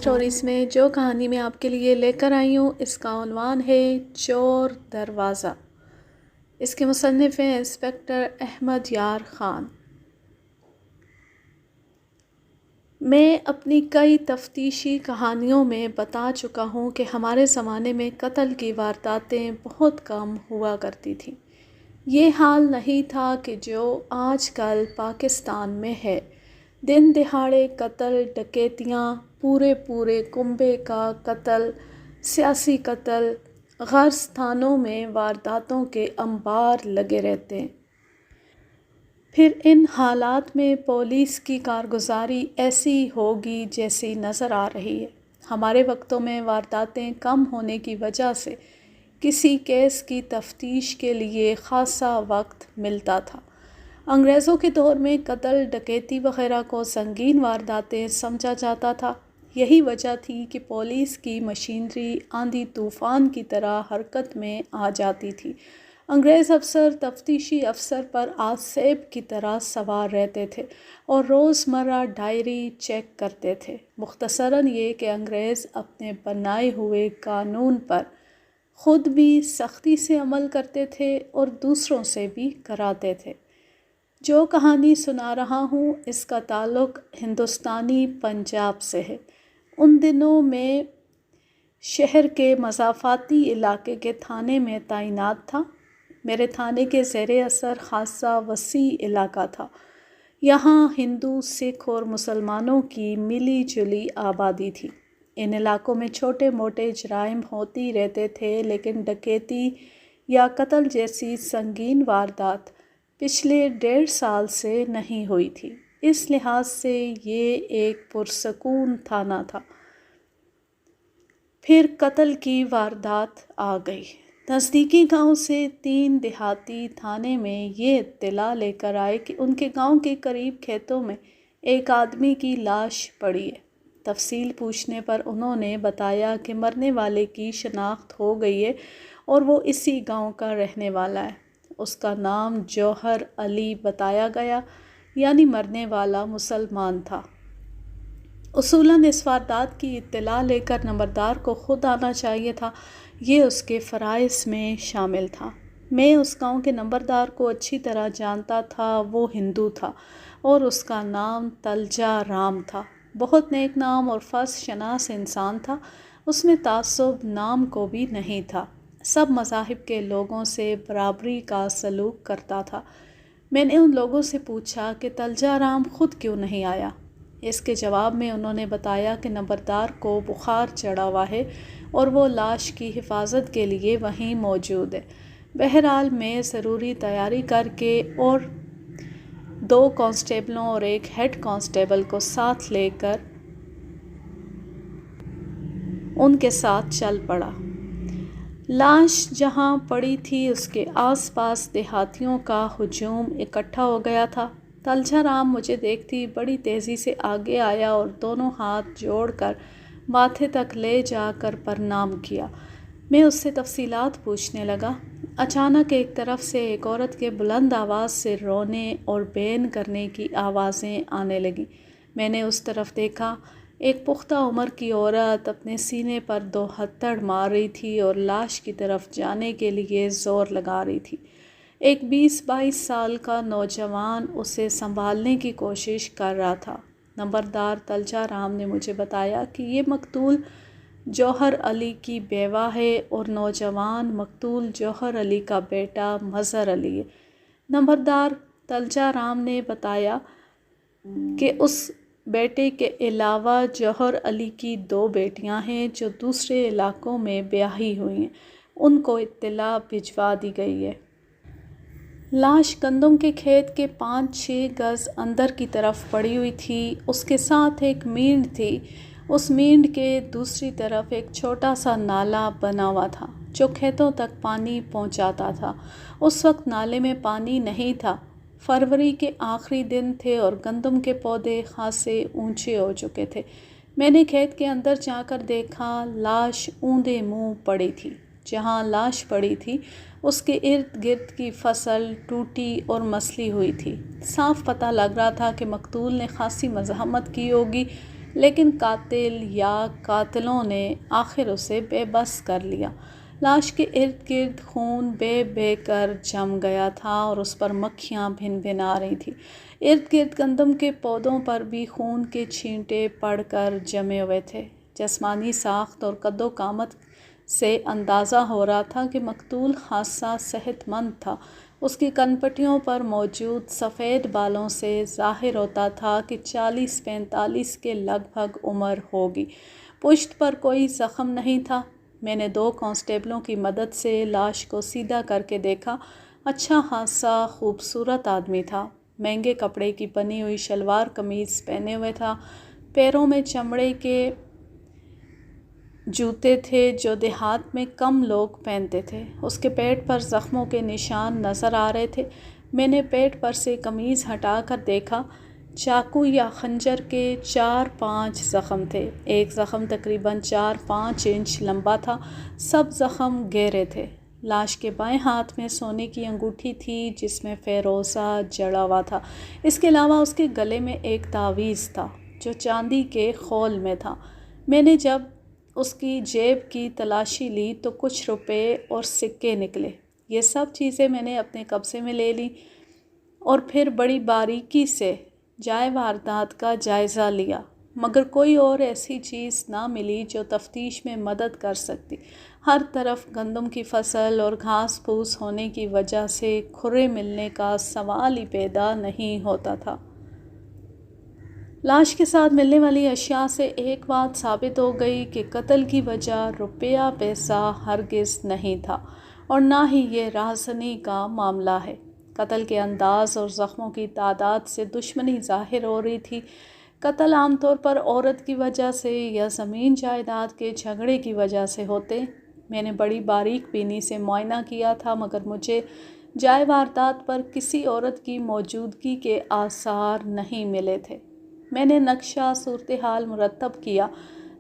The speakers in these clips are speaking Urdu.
اسٹوریز میں جو کہانی میں آپ کے لیے لے کر آئی ہوں اس کا عنوان ہے چور دروازہ۔ اس کے مصنف ہیں انسپکٹر احمد یار خان۔ میں اپنی کئی تفتیشی کہانیوں میں بتا چکا ہوں کہ ہمارے زمانے میں قتل کی وارداتیں بہت کم ہوا کرتی تھیں۔ یہ حال نہیں تھا کہ جو آج کل پاکستان میں ہے۔ دن دہاڑے قتل، ڈکیتیاں، پورے کنبے کا قتل، سیاسی قتل، غرض تھانوں میں وارداتوں کے انبار لگے رہتے ہیں۔ پھر ان حالات میں پولیس کی کارگزاری ایسی ہوگی جیسی نظر آ رہی ہے۔ ہمارے وقتوں میں وارداتیں کم ہونے کی وجہ سے کسی کیس کی تفتیش کے لیے خاصا وقت ملتا تھا۔ انگریزوں کے دور میں قتل، ڈکیتی وغیرہ کو سنگین وارداتیں سمجھا جاتا تھا۔ یہی وجہ تھی کہ پولیس کی مشینری آندھی طوفان کی طرح حرکت میں آ جاتی تھی۔ انگریز افسر تفتیشی افسر پر آسیب کی طرح سوار رہتے تھے اور روزمرہ ڈائری چیک کرتے تھے۔ مختصراً یہ کہ انگریز اپنے بنائے ہوئے قانون پر خود بھی سختی سے عمل کرتے تھے اور دوسروں سے بھی کراتے تھے۔ جو کہانی سنا رہا ہوں اس کا تعلق ہندوستانی پنجاب سے ہے۔ ان دنوں میں شہر کے مضافاتی علاقے کے تھانے میں تعینات تھا۔ میرے تھانے کے زیر اثر خاصا وسیع علاقہ تھا۔ یہاں ہندو، سکھ اور مسلمانوں کی ملی جلی آبادی تھی۔ ان علاقوں میں چھوٹے موٹے جرائم ہوتی رہتے تھے، لیکن ڈکیتی یا قتل جیسی سنگین واردات پچھلے 1.5 سال سے نہیں ہوئی تھی۔ اس لحاظ سے یہ ایک پرسکون تھانہ تھا۔ پھر قتل کی واردات آ گئی۔ نزدیکی گاؤں سے 3 دیہاتی تھانے میں یہ اطلاع لے کر آئے کہ ان کے گاؤں کے قریب کھیتوں میں ایک آدمی کی لاش پڑی ہے۔ تفصیل پوچھنے پر انہوں نے بتایا کہ مرنے والے کی شناخت ہو گئی ہے اور وہ اسی گاؤں کا رہنے والا ہے۔ اس کا نام جوہر علی بتایا گیا، یعنی مرنے والا مسلمان تھا۔ اصولاً اس واردات کی اطلاع لے کر نمبردار کو خود آنا چاہیے تھا، یہ اس کے فرائض میں شامل تھا۔ میں اس گاؤں کے نمبردار کو اچھی طرح جانتا تھا۔ وہ ہندو تھا اور اس کا نام تلجا رام تھا۔ بہت نیک نام اور فضل شناس انسان تھا۔ اس میں تعصب نام کو بھی نہیں تھا۔ سب مذاہب کے لوگوں سے برابری کا سلوک کرتا تھا۔ میں نے ان لوگوں سے پوچھا کہ تلجا رام خود کیوں نہیں آیا؟ اس کے جواب میں انہوں نے بتایا کہ نمبردار کو بخار چڑھا ہوا ہے اور وہ لاش کی حفاظت کے لیے وہیں موجود ہے۔ بہرحال میں ضروری تیاری کر کے اور 2 کانسٹیبلوں اور 1 ہیڈ کانسٹیبل کو ساتھ لے کر ان کے ساتھ چل پڑا۔ لاش جہاں پڑی تھی اس کے آس پاس دیہاتیوں کا ہجوم اکٹھا ہو گیا تھا۔ تلجا رام مجھے دیکھتی بڑی تیزی سے آگے آیا اور دونوں ہاتھ جوڑ کر ماتھے تک لے جا کر پرنام کیا۔ میں اس سے تفصیلات پوچھنے لگا۔ اچانک ایک طرف سے ایک عورت کے بلند آواز سے رونے اور بین کرنے کی آوازیں آنے لگیں۔ میں نے اس طرف دیکھا۔ ایک پختہ عمر کی عورت اپنے سینے پر 2 ہتھڑ مار رہی تھی اور لاش کی طرف جانے کے لیے زور لگا رہی تھی۔ ایک 20-22 سال کا نوجوان اسے سنبھالنے کی کوشش کر رہا تھا۔ نمبردار تلجا رام نے مجھے بتایا کہ یہ مقتول جوہر علی کی بیوہ ہے اور نوجوان مقتول جوہر علی کا بیٹا مظہر علی ہے۔ نمبردار تلجا رام نے بتایا کہ اس بیٹے کے علاوہ جوہر علی کی 2 بیٹیاں ہیں جو دوسرے علاقوں میں بیاہی ہوئی ہیں۔ ان کو اطلاع بھجوا دی گئی ہے۔ لاش گندم کے کھیت کے 5-6 گز اندر کی طرف پڑی ہوئی تھی۔ اس کے ساتھ ایک مینڈ تھی۔ اس مینڈ کے دوسری طرف ایک چھوٹا سا نالا بنا ہوا تھا جو کھیتوں تک پانی پہنچاتا تھا۔ اس وقت نالے میں پانی نہیں تھا۔ فروری کے آخری دن تھے اور گندم کے پودے خاصے اونچے ہو چکے تھے۔ میں نے کھیت کے اندر جا کر دیکھا، لاش اوندے منہ پڑی تھی۔ جہاں لاش پڑی تھی اس کے ارد گرد کی فصل ٹوٹی اور مسلی ہوئی تھی۔ صاف پتہ لگ رہا تھا کہ مقتول نے خاصی مزاحمت کی ہوگی لیکن قاتل یا قاتلوں نے آخر اسے بے بس کر لیا۔ لاش کے ارد گرد خون بے کر جم گیا تھا اور اس پر مکھیاں بھن بھن آ رہی تھیں۔ ارد گرد گندم کے پودوں پر بھی خون کے چھینٹے پڑ کر جمے ہوئے تھے۔ جسمانی ساخت اور قد و قامت سے اندازہ ہو رہا تھا کہ مقتول خاصا صحت مند تھا۔ اس کی کنپٹیوں پر موجود سفید بالوں سے ظاہر ہوتا تھا کہ 40-45 کے لگ بھگ عمر ہوگی۔ پشت پر کوئی زخم نہیں تھا۔ میں نے 2 کانسٹیبلوں کی مدد سے لاش کو سیدھا کر کے دیکھا۔ اچھا خاصا خوبصورت آدمی تھا۔ مہنگے کپڑے کی بنی ہوئی شلوار قمیض پہنے ہوئے تھا۔ پیروں میں چمڑے کے جوتے تھے جو دیہات میں کم لوگ پہنتے تھے۔ اس کے پیٹ پر زخموں کے نشان نظر آ رہے تھے۔ میں نے پیٹ پر سے قمیض ہٹا کر دیکھا۔ چاقو یا خنجر کے 4-5 زخم تھے۔ ایک زخم تقریباً 4-5 انچ لمبا تھا۔ سب زخم گہرے تھے۔ لاش کے بائیں ہاتھ میں سونے کی انگوٹھی تھی جس میں فیروزہ جڑا ہوا تھا۔ اس کے علاوہ اس کے گلے میں ایک تعویذ تھا جو چاندی کے خول میں تھا۔ میں نے جب اس کی جیب کی تلاشی لی تو کچھ روپے اور سکے نکلے۔ یہ سب چیزیں میں نے اپنے قبضے میں لے لیں اور پھر بڑی باریکی سے جائے واردات کا جائزہ لیا، مگر کوئی اور ایسی چیز نہ ملی جو تفتیش میں مدد کر سکتی۔ ہر طرف گندم کی فصل اور گھاس پھوس ہونے کی وجہ سے کھرے ملنے کا سوال ہی پیدا نہیں ہوتا تھا۔ لاش کے ساتھ ملنے والی اشیاء سے ایک بات ثابت ہو گئی کہ قتل کی وجہ روپیہ پیسہ ہرگز نہیں تھا اور نہ ہی یہ رہزنی کا معاملہ ہے۔ قتل کے انداز اور زخموں کی تعداد سے دشمنی ظاہر ہو رہی تھی۔ قتل عام طور پر عورت کی وجہ سے یا زمین جائیداد کے جھگڑے کی وجہ سے ہوتے۔ میں نے بڑی باریک بینی سے معائنہ کیا تھا مگر مجھے جائے واردات پر کسی عورت کی موجودگی کے آثار نہیں ملے تھے۔ میں نے نقشہ صورتحال مرتب کیا،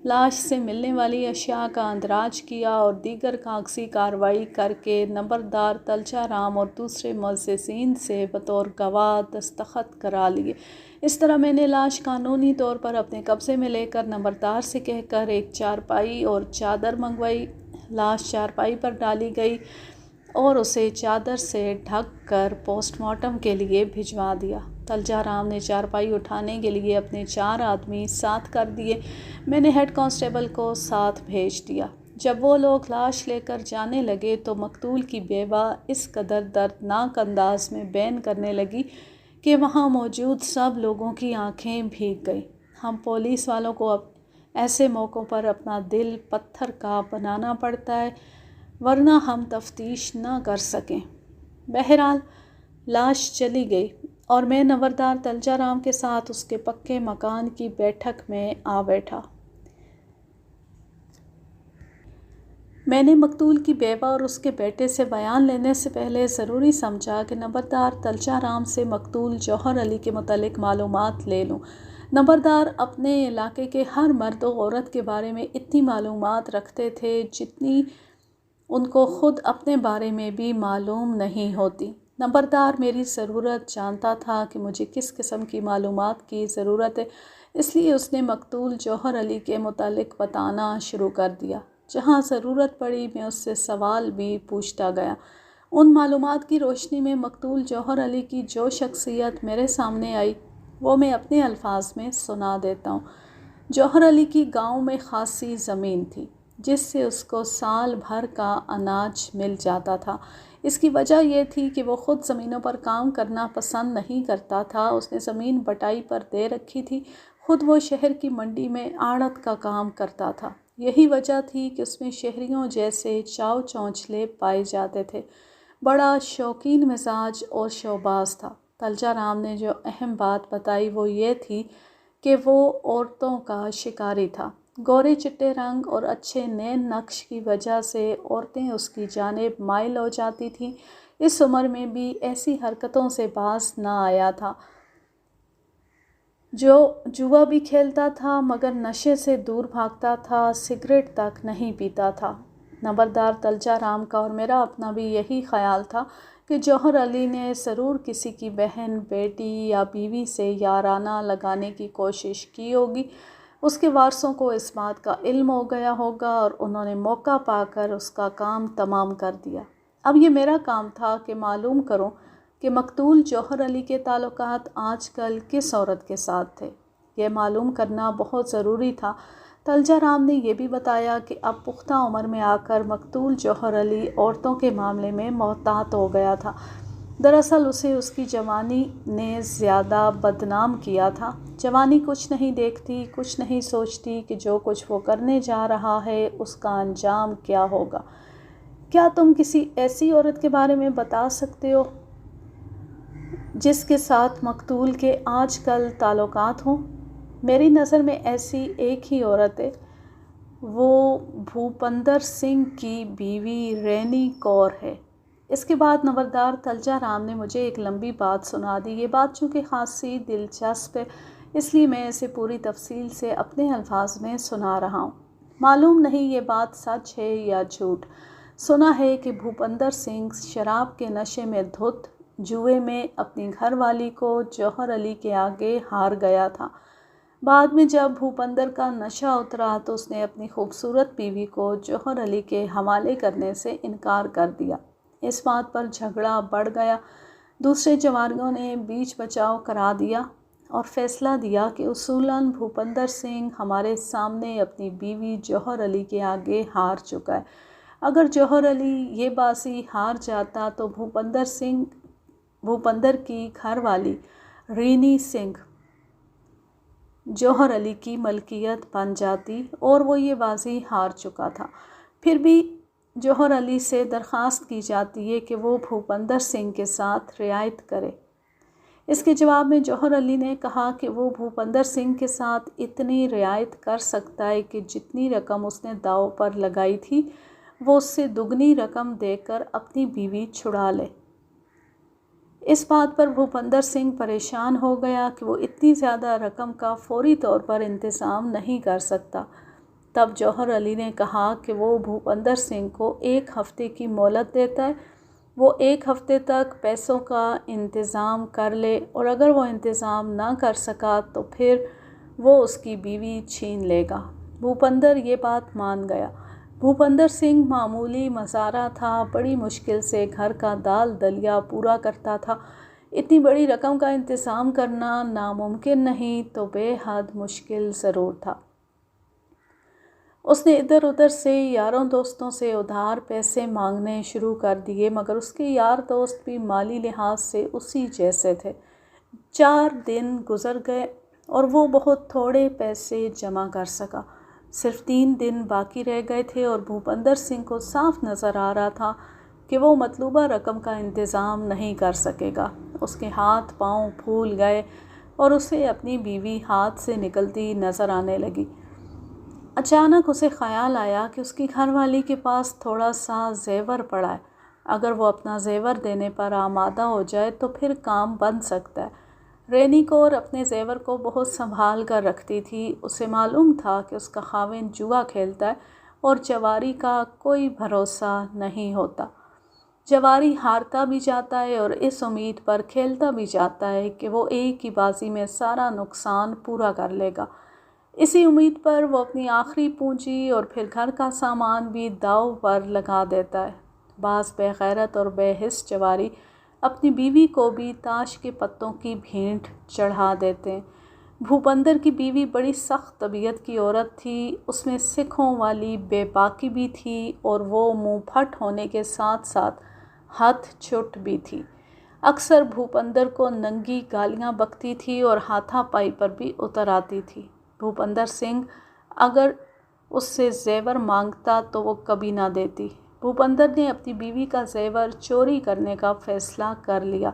لاش سے ملنے والی اشیاء کا اندراج کیا اور دیگر کاغذی کارروائی کر کے نمبردار تلچا رام اور دوسرے معززین سے بطور گواہ دستخط کرا لیے۔ اس طرح میں نے لاش قانونی طور پر اپنے قبضے میں لے کر نمبردار سے کہہ کر ایک چارپائی اور چادر منگوائی۔ لاش چارپائی پر ڈالی گئی اور اسے چادر سے ڈھک کر پوسٹ مارٹم کے لیے بھجوا دیا۔ تلجا رام نے چارپائی اٹھانے کے لیے اپنے 4 آدمی ساتھ کر دیے۔ میں نے ہیڈ کانسٹیبل کو ساتھ بھیج دیا۔ جب وہ لوگ لاش لے کر جانے لگے تو مقتول کی بیوہ اس قدر دردناک انداز میں بین کرنے لگی کہ وہاں موجود سب لوگوں کی آنکھیں بھیگ گئیں۔ ہم پولیس والوں کو ایسے موقعوں پر اپنا دل پتھر کا بنانا پڑتا ہے ورنہ ہم تفتیش نہ کر سکیں۔ بہرحال لاش چلی گئی اور میں نمبردار تلجا رام کے ساتھ اس کے پکے مکان کی بیٹھک میں آ بیٹھا۔ میں نے مقتول کی بیوہ اور اس کے بیٹے سے بیان لینے سے پہلے ضروری سمجھا کہ نمبردار تلجا رام سے مقتول جوہر علی کے متعلق معلومات لے لوں۔ نمبردار اپنے علاقے کے ہر مرد و عورت کے بارے میں اتنی معلومات رکھتے تھے جتنی ان کو خود اپنے بارے میں بھی معلوم نہیں ہوتی۔ نمبردار میری ضرورت جانتا تھا کہ مجھے کس قسم کی معلومات کی ضرورت ہے، اس لیے اس نے مقتول جوہر علی کے متعلق بتانا شروع کر دیا۔ جہاں ضرورت پڑی میں اس سے سوال بھی پوچھتا گیا۔ ان معلومات کی روشنی میں مقتول جوہر علی کی جو شخصیت میرے سامنے آئی وہ میں اپنے الفاظ میں سنا دیتا ہوں۔ جوہر علی کی گاؤں میں خاصی زمین تھی جس سے اس کو سال بھر کا اناج مل جاتا تھا۔ اس کی وجہ یہ تھی کہ وہ خود زمینوں پر کام کرنا پسند نہیں کرتا تھا۔ اس نے زمین بٹائی پر دے رکھی تھی۔ خود وہ شہر کی منڈی میں آڑت کا کام کرتا تھا۔ یہی وجہ تھی کہ اس میں شہریوں جیسے چاؤ چونچلے پائے جاتے تھے۔ بڑا شوقین مزاج اور شوباز تھا۔ تلجا رام نے جو اہم بات بتائی وہ یہ تھی کہ وہ عورتوں کا شکاری تھا۔ گورے چٹے رنگ اور اچھے نین نقش کی وجہ سے عورتیں اس کی جانب مائل ہو جاتی تھیں۔ اس عمر میں بھی ایسی حرکتوں سے باز نہ آیا تھا۔ جو جوا بھی کھیلتا تھا مگر نشے سے دور بھاگتا تھا، سگریٹ تک نہیں پیتا تھا۔ نمبردار تلجا رام کا اور میرا اپنا بھی یہی خیال تھا کہ جوہر علی نے ضرور کسی کی بہن، بیٹی یا بیوی سے یارانہ لگانے کی کوشش کی ہوگی، اس کے وارثوں کو اس بات کا علم ہو گیا ہوگا اور انہوں نے موقع پا کر اس کا کام تمام کر دیا۔ اب یہ میرا کام تھا کہ معلوم کروں کہ مقتول جوہر علی کے تعلقات آج کل کس عورت کے ساتھ تھے۔ یہ معلوم کرنا بہت ضروری تھا۔ تلجا رام نے یہ بھی بتایا کہ اب پختہ عمر میں آ کر مقتول جوہر علی عورتوں کے معاملے میں محتاط ہو گیا تھا۔ دراصل اسے اس کی جوانی نے زیادہ بدنام کیا تھا۔ جوانی کچھ نہیں دیکھتی، کچھ نہیں سوچتی کہ جو کچھ وہ کرنے جا رہا ہے اس کا انجام کیا ہوگا۔ کیا تم کسی ایسی عورت کے بارے میں بتا سکتے ہو جس کے ساتھ مقتول کے آج کل تعلقات ہوں؟ میری نظر میں ایسی ایک ہی عورت ہے، وہ بھوپندر سنگھ کی بیوی رینی کور ہے۔ اس کے بعد نمبردار تلجا رام نے مجھے ایک لمبی بات سنا دی۔ یہ بات چونکہ خاصی دلچسپ ہے اس لیے میں اسے پوری تفصیل سے اپنے الفاظ میں سنا رہا ہوں۔ معلوم نہیں یہ بات سچ ہے یا جھوٹ۔ سنا ہے کہ بھوپندر سنگھ شراب کے نشے میں دھت جوئے میں اپنی گھر والی کو جوہر علی کے آگے ہار گیا تھا۔ بعد میں جب بھوپندر کا نشہ اترا تو اس نے اپنی خوبصورت بیوی کو جوہر علی کے حوالے کرنے سے انکار کر دیا۔ اس بات پر جھگڑا بڑھ گیا۔ دوسرے جواریوں نے بیچ بچاؤ کرا دیا اور فیصلہ دیا کہ اصولاً بھوپندر سنگھ ہمارے سامنے اپنی بیوی جوہر علی کے آگے ہار چکا ہے۔ اگر جوہر علی یہ بازی ہار جاتا تو بھوپندر کی گھر والی رینی سنگھ جوہر علی کی ملکیت بن جاتی اور وہ یہ بازی ہار چکا تھا۔ پھر بھی جوہر علی سے درخواست کی جاتی ہے کہ وہ بھوپندر سنگھ کے ساتھ رعایت کرے۔ اس کے جواب میں جوہر علی نے کہا کہ وہ بھوپندر سنگھ کے ساتھ اتنی رعایت کر سکتا ہے کہ جتنی رقم اس نے داؤ پر لگائی تھی وہ اس سے دگنی رقم دے کر اپنی بیوی چھڑا لے۔ اس بات پر بھوپندر سنگھ پریشان ہو گیا کہ وہ اتنی زیادہ رقم کا فوری طور پر انتظام نہیں کر سکتا۔ تب جوہر علی نے کہا کہ وہ بھوپندر سنگھ کو 1 ہفتے کی مہلت دیتا ہے۔ وہ 1 ہفتے تک پیسوں کا انتظام کر لے اور اگر وہ انتظام نہ کر سکا تو پھر وہ اس کی بیوی چھین لے گا۔ بھوپندر یہ بات مان گیا۔ بھوپندر سنگھ معمولی مزارع تھا، بڑی مشکل سے گھر کا دال دلیا پورا کرتا تھا۔ اتنی بڑی رقم کا انتظام کرنا ناممکن نہیں تو بے حد مشکل ضرور تھا۔ اس نے ادھر ادھر سے یاروں دوستوں سے ادھار پیسے مانگنے شروع کر دیے مگر اس کے یار دوست بھی مالی لحاظ سے اسی جیسے تھے۔ 4 دن گزر گئے اور وہ بہت تھوڑے پیسے جمع کر سکا۔ صرف 3 دن باقی رہ گئے تھے اور بھوپندر سنگھ کو صاف نظر آ رہا تھا کہ وہ مطلوبہ رقم کا انتظام نہیں کر سکے گا۔ اس کے ہاتھ پاؤں پھول گئے اور اسے اپنی بیوی ہاتھ سے نکلتی نظر آنے لگی۔ اچانک اسے خیال آیا کہ اس کی گھر والی کے پاس تھوڑا سا زیور پڑا ہے۔ اگر وہ اپنا زیور دینے پر آمادہ ہو جائے تو پھر کام بن سکتا ہے۔ رینی کور اپنے زیور کو بہت سنبھال کر رکھتی تھی۔ اسے معلوم تھا کہ اس کا خاوند جوا کھیلتا ہے اور جواری کا کوئی بھروسہ نہیں ہوتا۔ جواری ہارتا بھی جاتا ہے اور اس امید پر کھیلتا بھی جاتا ہے کہ وہ ایک ہی بازی میں سارا نقصان پورا کر لے گا۔ اسی امید پر وہ اپنی آخری پونجی اور پھر گھر کا سامان بھی داؤ پر لگا دیتا ہے۔ بعض بے غیرت اور بے حس جواری اپنی بیوی کو بھی تاش کے پتوں کی بھینٹ چڑھا دیتے ہیں۔ بھوپندر کی بیوی بڑی سخت طبیعت کی عورت تھی۔ اس میں سکھوں والی بے باکی بھی تھی اور وہ منہ پھٹ ہونے کے ساتھ ساتھ ہتھ چھٹ بھی تھی۔ اکثر بھوپندر کو ننگی گالیاں بکتی تھی اور ہاتھا پائی پر بھی اتر آتی تھی۔ بھوپندر سنگھ اگر اس سے زیور مانگتا تو وہ کبھی نہ دیتی۔ بھوپندر نے اپنی بیوی کا زیور چوری کرنے کا فیصلہ کر لیا۔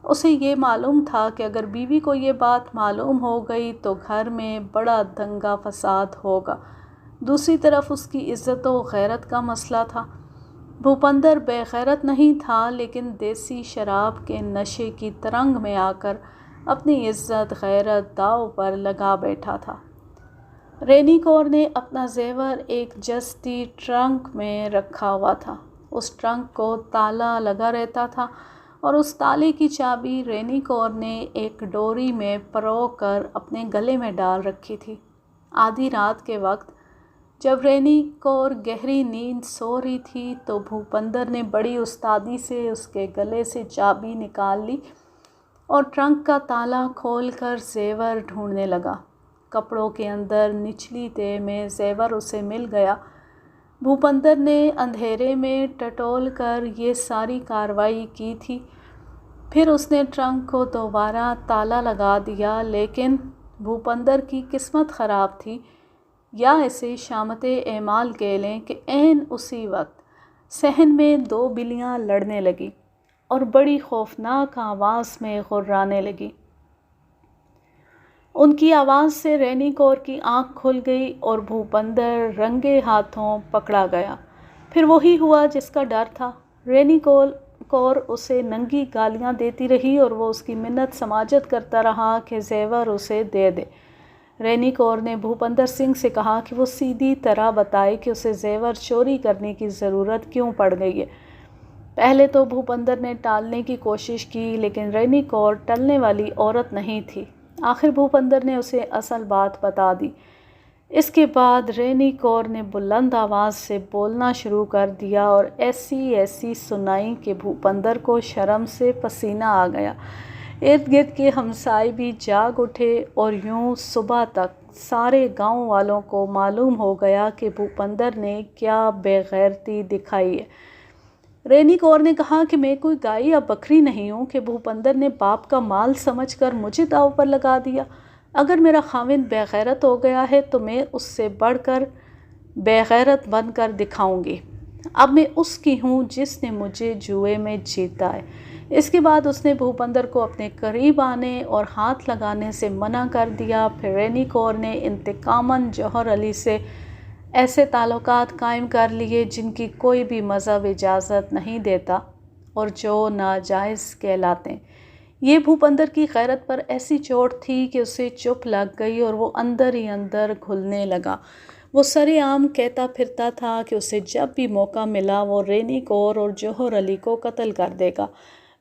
اسے یہ معلوم تھا کہ اگر بیوی کو یہ بات معلوم ہو گئی تو گھر میں بڑا دنگا فساد ہوگا۔ دوسری طرف اس کی عزت و غیرت کا مسئلہ تھا۔ بھوپندر بے غیرت نہیں تھا لیکن دیسی شراب کے نشے کی ترنگ میں آ کر اپنی عزت غیرت داؤ پر لگا بیٹھا تھا۔ رینی کور نے اپنا زیور ایک جستی ٹرنک میں رکھا ہوا تھا۔ اس ٹرنک کو تالا لگا رہتا تھا اور اس تالے کی چابی رینی کور نے ایک ڈوری میں پرو کر اپنے گلے میں ڈال رکھی تھی۔ آدھی رات کے وقت جب رینی کور گہری نیند سو رہی تھی تو بھوپندر نے بڑی استادی سے اس کے گلے سے چابی نکال لی اور ٹرنک کا تالا کھول کر زیور ڈھونڈنے لگا۔ کپڑوں کے اندر نچلی تہہ میں زیور اسے مل گیا۔ بھوپندر نے اندھیرے میں ٹٹول کر یہ ساری کارروائی کی تھی۔ پھر اس نے ٹرنک کو دوبارہ تالا لگا دیا، لیکن بھوپندر کی قسمت خراب تھی، یا اسے شامت اعمال کہہ لیں کہ عین اسی وقت صحن میں دو بلیاں لڑنے لگیں اور بڑی خوفناک آواز میں غرانے لگیں۔ ان کی آواز سے رینی کور کی آنکھ کھل گئی اور بھوپندر رنگے ہاتھوں پکڑا گیا۔ پھر وہی ہوا جس کا ڈر تھا۔ رینی کور اسے ننگی گالیاں دیتی رہی اور وہ اس کی منت سماجت کرتا رہا کہ زیور اسے دے دے۔ رینی کور نے بھوپندر سنگھ سے کہا کہ وہ سیدھی طرح بتائے کہ اسے زیور چوری کرنے کی ضرورت کیوں پڑ گئی ہے۔ پہلے تو بھوپندر نے ٹالنے کی کوشش کی، لیکن رینی کور ٹلنے والی عورت نہیں تھی۔ آخر بھوپندر نے اسے اصل بات بتا دی۔ اس کے بعد رینی کور نے بلند آواز سے بولنا شروع کر دیا اور ایسی سنائی کہ بھوپندر کو شرم سے پسینہ آ گیا۔ ارد گرد کے ہمسائے بھی جاگ اٹھے اور یوں صبح تک سارے گاؤں والوں کو معلوم ہو گیا کہ بھوپندر نے کیا بے غیرتی دکھائی ہے۔ رینی کور نے کہا کہ میں کوئی گائے یا بکری نہیں ہوں کہ بھوپندر نے باپ کا مال سمجھ کر مجھے داؤ پر لگا دیا۔ اگر میرا خاوند بے غیرت ہو گیا ہے تو میں اس سے بڑھ کر بے غیرت بن کر دکھاؤں گی۔ اب میں اس کی ہوں جس نے مجھے جوئے میں جیتا ہے۔ اس کے بعد اس نے بھوپندر کو اپنے قریب آنے اور ہاتھ لگانے سے منع کر دیا۔ پھر رینی کور نے انتقاماً جوہر علی سے ایسے تعلقات قائم کر لیے جن کی کوئی بھی مذہب اجازت نہیں دیتا اور جو ناجائز کہلاتے ہیں۔ یہ بھوپندر کی غیرت پر ایسی چوٹ تھی کہ اسے چپ لگ گئی اور وہ اندر ہی اندر گھلنے لگا۔ وہ سرے عام کہتا پھرتا تھا کہ اسے جب بھی موقع ملا وہ رینی کور اور جوہر علی کو قتل کر دے گا۔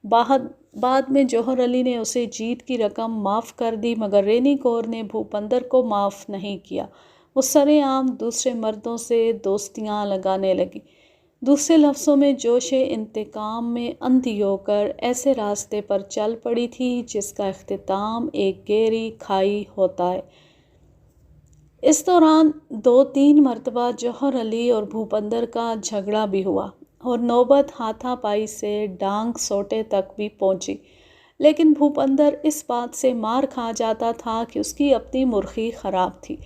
بعد میں جوہر علی نے اسے جیت کی رقم معاف کر دی، مگر رینی کور نے بھوپندر کو معاف نہیں کیا۔ وہ سرے عام دوسرے مردوں سے دوستیاں لگانے لگی۔ دوسرے لفظوں میں جوش انتقام میں اندھی ہو کر ایسے راستے پر چل پڑی تھی جس کا اختتام ایک گہری کھائی ہوتا ہے۔ اس دوران 2-3 مرتبہ جوہر علی اور بھوپندر کا جھگڑا بھی ہوا اور نوبت ہاتھا پائی سے ڈانگ سوٹے تک بھی پہنچی، لیکن بھوپندر اس بات سے مار کھا جاتا تھا کہ اس کی اپنی مرغی خراب تھی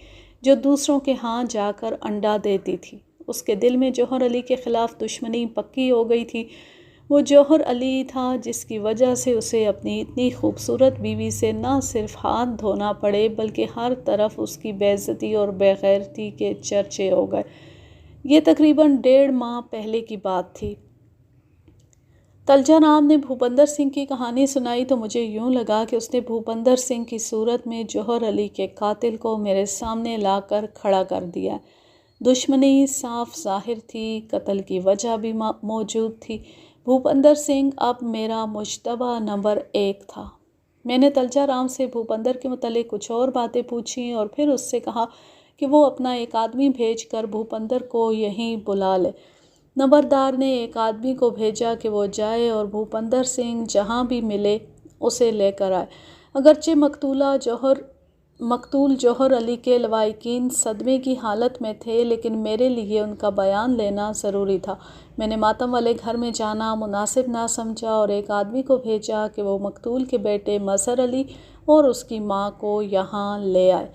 جو دوسروں کے ہاں جا کر انڈا دیتی تھی۔ اس کے دل میں جوہر علی کے خلاف دشمنی پکی ہو گئی تھی۔ وہ جوہر علی تھا جس کی وجہ سے اسے اپنی اتنی خوبصورت بیوی سے نہ صرف ہاتھ دھونا پڑے بلکہ ہر طرف اس کی بے عزتی اور بے غیرتی کے چرچے ہو گئے۔ یہ تقریباً 1.5 ماہ پہلے کی بات تھی۔ تلجا رام نے بھوپندر سنگھ کی کہانی سنائی تو مجھے یوں لگا کہ اس نے بھوپندر سنگھ کی صورت میں جوہر علی کے قاتل کو میرے سامنے لا کر کھڑا کر دیا۔ دشمنی صاف ظاہر تھی، قتل کی وجہ بھی موجود تھی۔ بھوپندر سنگھ اب میرا مشتبہ نمبر 1 تھا۔ میں نے تلجا رام سے بھوپندر کے متعلق کچھ اور باتیں پوچھیں اور پھر اس سے کہا کہ وہ اپنا ایک آدمی بھیج کر بھوپندر کو یہیں بلا لے۔ نمبردار نے ایک آدمی کو بھیجا کہ وہ جائے اور بھوپندر سنگھ جہاں بھی ملے اسے لے کر آئے۔ اگرچہ مقتول جوہر علی کے لواحقین صدمے کی حالت میں تھے، لیکن میرے لیے ان کا بیان لینا ضروری تھا۔ میں نے ماتم والے گھر میں جانا مناسب نہ سمجھا اور ایک آدمی کو بھیجا کہ وہ مقتول کے بیٹے مظہر علی اور اس کی ماں کو یہاں لے آئے۔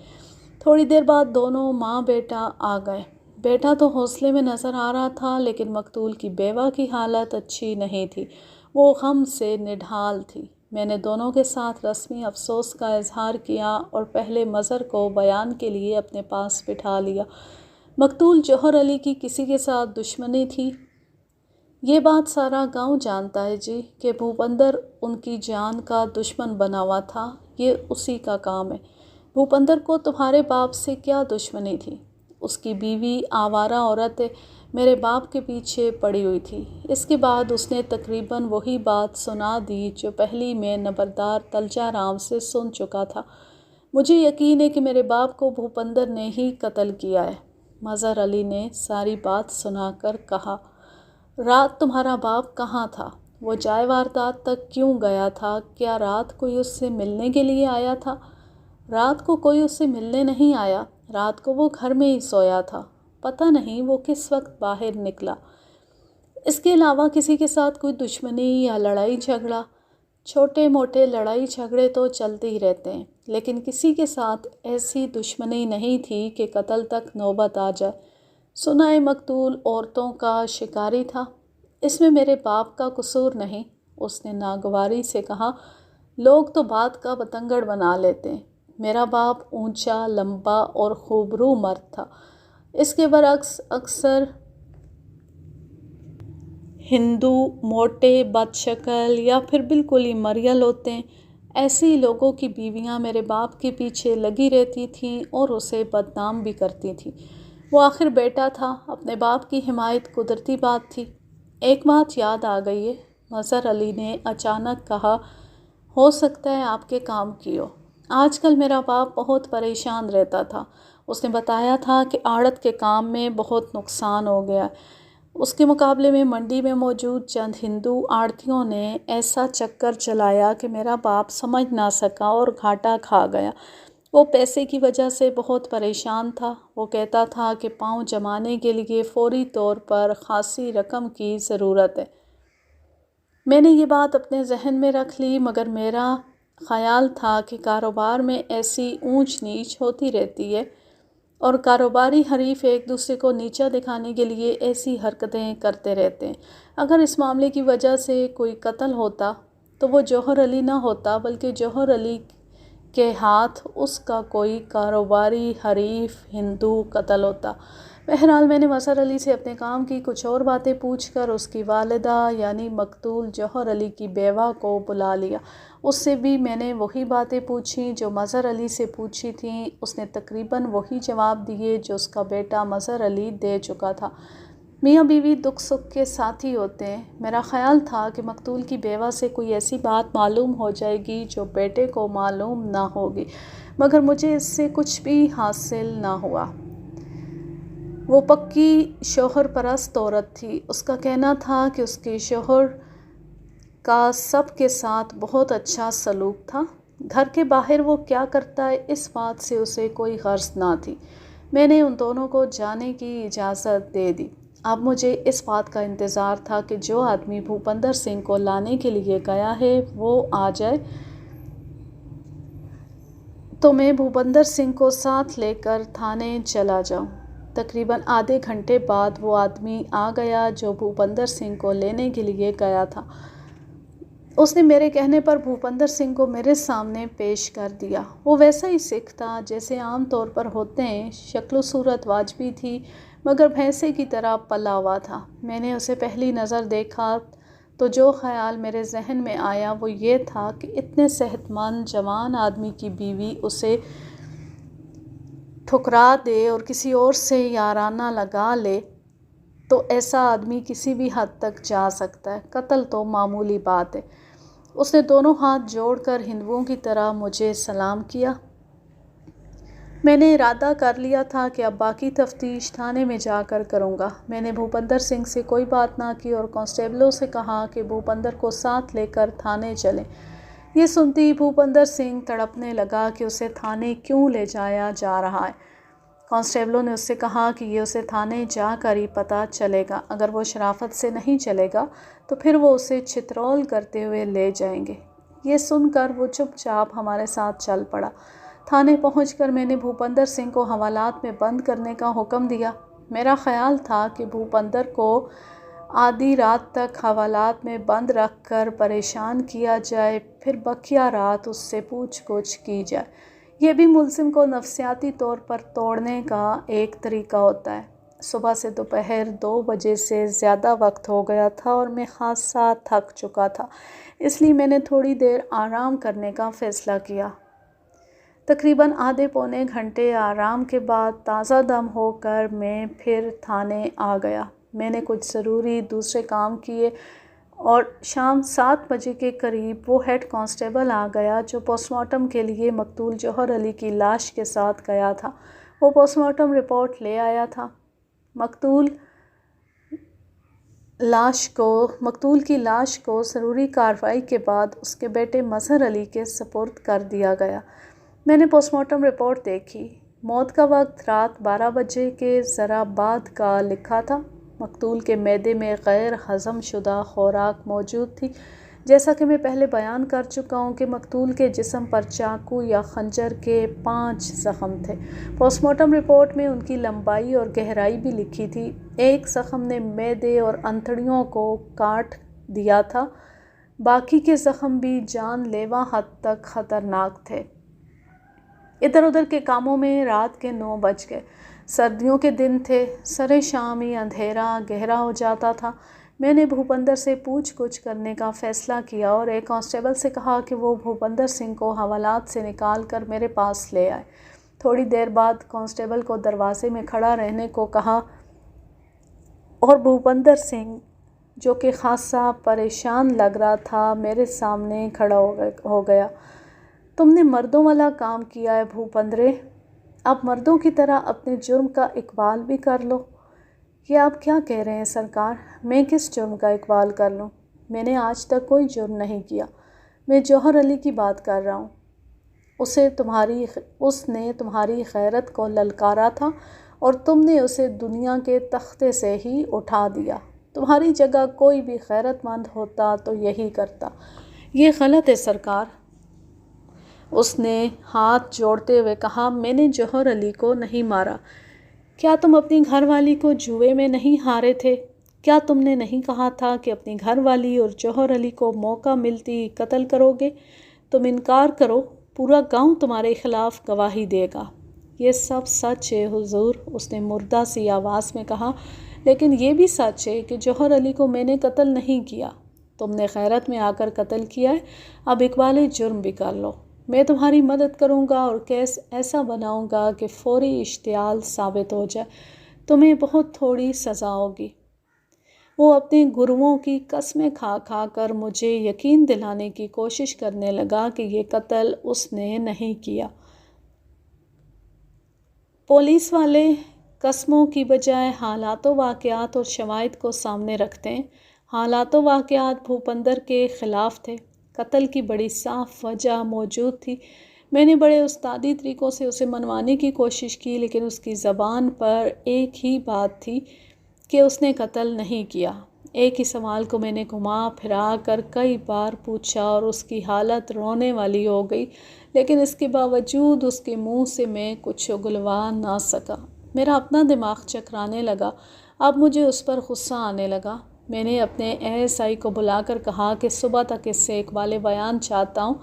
تھوڑی دیر بعد دونوں ماں بیٹا آ گئے۔ بیٹا تو حوصلے میں نظر آ رہا تھا، لیکن مقتول کی بیوہ کی حالت اچھی نہیں تھی، وہ غم سے نڈھال تھی۔ میں نے دونوں کے ساتھ رسمی افسوس کا اظہار کیا اور پہلے مظہر کو بیان کے لیے اپنے پاس بٹھا لیا۔ مقتول جوہر علی کی کسی کے ساتھ دشمنی تھی؟ یہ بات سارا گاؤں جانتا ہے جی کہ بھوپندر ان کی جان کا دشمن بنا ہوا تھا، یہ اسی کا کام ہے۔ بھوپندر کو تمہارے باپ سے کیا دشمنی تھی؟ اس کی بیوی آوارہ عورت میرے باپ کے پیچھے پڑی ہوئی تھی۔ اس کے بعد اس نے تقریباً وہی بات سنا دی جو پہلی میں نمبردار تلجا رام سے سن چکا تھا۔ مجھے یقین ہے کہ میرے باپ کو بھوپندر نے ہی قتل کیا ہے۔ مظہر علی نے ساری بات سنا کر کہا، رات تمہارا باپ کہاں تھا؟ وہ جائے واردات تک کیوں گیا تھا؟ کیا رات کوئی اس سے ملنے کے لیے آیا تھا؟ رات کو کوئی اس سے ملنے نہیں آیا، رات کو وہ گھر میں ہی سویا تھا۔ پتہ نہیں وہ کس وقت باہر نکلا۔ اس کے علاوہ کسی کے ساتھ کوئی دشمنی یا لڑائی جھگڑا؟ چھوٹے موٹے لڑائی جھگڑے تو چلتے ہی رہتے ہیں، لیکن کسی کے ساتھ ایسی دشمنی نہیں تھی کہ قتل تک نوبت آ جائے۔ سنا ہے مقتول عورتوں کا شکاری تھا۔ اس میں میرے باپ کا قصور نہیں، اس نے ناگواری سے کہا، لوگ تو بات کا بتنگڑ بنا لیتے ہیں۔ میرا باپ اونچا، لمبا اور خوبرو مرد تھا۔ اس کے برعکس اکثر ہندو موٹے، بد شکل یا پھر بالکل ہی مریل ہوتے ہیں۔ ایسی لوگوں کی بیویاں میرے باپ کے پیچھے لگی رہتی تھیں اور اسے بدنام بھی کرتی تھیں۔ وہ آخر بیٹا تھا، اپنے باپ کی حمایت قدرتی بات تھی۔ ایک بات یاد آ گئی ہے، مظہر علی نے اچانک کہا، ہو سکتا ہے آپ کے کام کی ہو۔ آج کل میرا باپ بہت پریشان رہتا تھا۔ اس نے بتایا تھا کہ آڑت کے کام میں بہت نقصان ہو گیا۔ اس کے مقابلے میں منڈی میں موجود چند ہندو آڑتیوں نے ایسا چکر چلایا کہ میرا باپ سمجھ نہ سکا اور گھاٹا کھا گیا۔ وہ پیسے کی وجہ سے بہت پریشان تھا۔ وہ کہتا تھا کہ پاؤں جمانے کے لیے فوری طور پر خاصی رقم کی ضرورت ہے۔ میں نے یہ بات اپنے ذہن میں رکھ لی، مگر میرا خیال تھا کہ کاروبار میں ایسی اونچ نیچ ہوتی رہتی ہے اور کاروباری حریف ایک دوسرے کو نیچا دکھانے کے لیے ایسی حرکتیں کرتے رہتے ہیں۔ اگر اس معاملے کی وجہ سے کوئی قتل ہوتا تو وہ جوہر علی نہ ہوتا، بلکہ جوہر علی کے ہاتھ اس کا کوئی کاروباری حریف ہندو قتل ہوتا۔ بہرحال میں نے مظہر علی سے اپنے کام کی کچھ اور باتیں پوچھ کر اس کی والدہ یعنی مقتول جوہر علی کی بیوہ کو بلا لیا۔ اس سے بھی میں نے وہی باتیں پوچھیں جو مظہر علی سے پوچھی تھیں۔ اس نے تقریباً وہی جواب دیے جو اس کا بیٹا مظہر علی دے چکا تھا۔ میاں بیوی دکھ سکھ کے ساتھی ہوتے ہیں۔ میرا خیال تھا کہ مقتول کی بیوہ سے کوئی ایسی بات معلوم ہو جائے گی جو بیٹے کو معلوم نہ ہوگی، مگر مجھے اس سے کچھ بھی حاصل نہ ہوا۔ وہ پکی شوہر پرست عورت تھی۔ اس کا کہنا تھا کہ اس کے شوہر کا سب کے ساتھ بہت اچھا سلوک تھا۔ گھر کے باہر وہ کیا کرتا ہے اس بات سے اسے کوئی غرض نہ تھی۔ میں نے ان دونوں کو جانے کی اجازت دے دی۔ اب مجھے اس بات کا انتظار تھا کہ جو آدمی بھوپندر سنگھ کو لانے کے لیے گیا ہے وہ آ جائے تو میں بھوپندر سنگھ کو ساتھ لے کر تھانے چلا جاؤں۔ تقریباً آدھے گھنٹے بعد وہ آدمی آ گیا جو بھوپندر سنگھ کو لینے کے لیے گیا تھا۔ اس نے میرے کہنے پر بھوپندر سنگھ کو میرے سامنے پیش کر دیا۔ وہ ویسا ہی سکھ تھا جیسے عام طور پر ہوتے ہیں۔ شکل و صورت واجبی تھی، مگر بھینسے کی طرح پلا ہوا تھا۔ میں نے اسے پہلی نظر دیکھا تو جو خیال میرے ذہن میں آیا وہ یہ تھا کہ اتنے صحت مند جوان آدمی کی بیوی اسے ٹھکرا دے اور کسی اور سے یارانہ لگا لے تو ایسا آدمی کسی بھی حد تک جا سکتا ہے۔ قتل تو معمولی بات ہے۔ اس نے دونوں ہاتھ جوڑ کر ہندوؤں کی طرح مجھے سلام کیا۔ میں نے ارادہ کر لیا تھا کہ اب باقی تفتیش تھانے میں جا کر کروں گا۔ میں نے بھوپندر سنگھ سے کوئی بات نہ کی اور کانسٹیبلوں سے کہا کہ بھوپندر کو ساتھ لے کر تھانے چلیں۔ یہ سنتی ہی بھوپندر سنگھ تڑپنے لگا کہ اسے تھانے کیوں لے جایا جا رہا ہے۔ کانسٹیبلوں نے اس سے کہا کہ یہ اسے تھانے جا کر ہی پتہ چلے گا۔ اگر وہ شرافت سے نہیں چلے گا تو پھر وہ اسے چترول کرتے ہوئے لے جائیں گے۔ یہ سن کر وہ چپ چاپ ہمارے ساتھ چل پڑا۔ تھانے پہنچ کر میں نے بھوپندر سنگھ کو حوالات میں بند کرنے کا حکم دیا۔ میرا خیال تھا کہ بھوپندر کو آدھی رات تک حوالات میں بند رکھ کر پریشان کیا جائے، پھر بقیہ رات اس سے پوچھ گچھ کی جائے۔ یہ بھی ملزم کو نفسیاتی طور پر توڑنے کا ایک طریقہ ہوتا ہے۔ صبح سے دوپہر 2 بجے سے زیادہ وقت ہو گیا تھا اور میں خاصا تھک چکا تھا، اس لیے میں نے تھوڑی دیر آرام کرنے کا فیصلہ کیا۔ تقریباً آدھے پونے گھنٹے آرام کے بعد تازہ دم ہو کر میں پھر تھانے آ گیا۔ میں نے کچھ ضروری دوسرے کام کیے اور شام 7 بجے کے قریب وہ ہیڈ کانسٹیبل آ گیا جو پوسٹ مارٹم کے لیے مقتول جوہر علی کی لاش کے ساتھ گیا تھا۔ وہ پوسٹ مارٹم رپورٹ لے آیا تھا۔ مقتول کی لاش کو ضروری کارروائی کے بعد اس کے بیٹے مظہر علی کے سپرد کر دیا گیا۔ میں نے پوسٹ مارٹم رپورٹ دیکھی۔ موت کا وقت رات 12 بجے کے ذرا بعد کا لکھا تھا۔ مقتول کے معدے میں غیر ہضم شدہ خوراک موجود تھی۔ جیسا کہ میں پہلے بیان کر چکا ہوں کہ مقتول کے جسم پر چاقو یا خنجر کے 5 زخم تھے۔ پوسٹ مارٹم رپورٹ میں ان کی لمبائی اور گہرائی بھی لکھی تھی۔ ایک زخم نے معدے اور انتڑیوں کو کاٹ دیا تھا، باقی کے زخم بھی جان لیوا حد تک خطرناک تھے۔ ادھر ادھر کے کاموں میں رات کے 9 بج گئے۔ سردیوں کے دن تھے، سرے شام ہی اندھیرا گہرا ہو جاتا تھا۔ میں نے بھوپندر سے پوچھ گچھ کرنے کا فیصلہ کیا اور ایک کانسٹیبل سے کہا کہ وہ بھوپندر سنگھ کو حوالات سے نکال کر میرے پاس لے آئے۔ تھوڑی دیر بعد کانسٹیبل کو دروازے میں کھڑا رہنے کو کہا اور بھوپندر سنگھ، جو کہ خاصا پریشان لگ رہا تھا، میرے سامنے کھڑا ہو گیا۔ تم نے مردوں والا کام کیا ہے بھوپندرے، اب مردوں کی طرح اپنے جرم کا اقبال بھی کر لو۔ یہ آپ کیا کہہ رہے ہیں سرکار؟ میں کس جرم کا اقبال کر لوں؟ میں نے آج تک کوئی جرم نہیں کیا۔ میں جوہر علی کی بات کر رہا ہوں۔ اس نے تمہاری غیرت کو للکارا تھا اور تم نے اسے دنیا کے تختے سے ہی اٹھا دیا۔ تمہاری جگہ کوئی بھی غیرت مند ہوتا تو یہی کرتا۔ یہ غلط ہے سرکار، اس نے ہاتھ جوڑتے ہوئے کہا۔ میں نے جوہر علی کو نہیں مارا۔ کیا تم اپنی گھر والی کو جوئے میں نہیں ہارے تھے؟ کیا تم نے نہیں کہا تھا کہ اپنی گھر والی اور جوہر علی کو موقع ملتی قتل کرو گے؟ تم انکار کرو، پورا گاؤں تمہارے خلاف گواہی دے گا۔ یہ سب سچ ہے حضور، اس نے مردہ سی آواز میں کہا، لیکن یہ بھی سچ ہے کہ جوہر علی کو میں نے قتل نہیں کیا۔ تم نے غیرت میں آ کر قتل کیا ہے، اب اقبال جرم بھی کر لو۔ میں تمہاری مدد کروں گا اور کیس ایسا بناؤں گا کہ فوری اشتعال ثابت ہو جائے۔ تمہیں بہت تھوڑی سزا ہوگی۔ وہ اپنے گروہوں کی قسمیں کھا کھا کر مجھے یقین دلانے کی کوشش کرنے لگا کہ یہ قتل اس نے نہیں کیا۔ پولیس والے قسموں کی بجائے حالات و واقعات اور شواہد کو سامنے رکھتے ہیں۔ حالات و واقعات بھوپندر کے خلاف تھے۔ قتل کی بڑی صاف وجہ موجود تھی۔ میں نے بڑے استادی طریقوں سے اسے منوانے کی کوشش کی، لیکن اس کی زبان پر ایک ہی بات تھی کہ اس نے قتل نہیں کیا۔ ایک ہی سوال کو میں نے گھما پھرا کر کئی بار پوچھا اور اس کی حالت رونے والی ہو گئی، لیکن اس کے باوجود اس کے منہ سے میں کچھ اگلوا نہ سکا۔ میرا اپنا دماغ چکرانے لگا۔ اب مجھے اس پر غصہ آنے لگا۔ میں نے اپنے ASI کو بلا کر کہا کہ صبح تک اس سے اقبال بیان چاہتا ہوں۔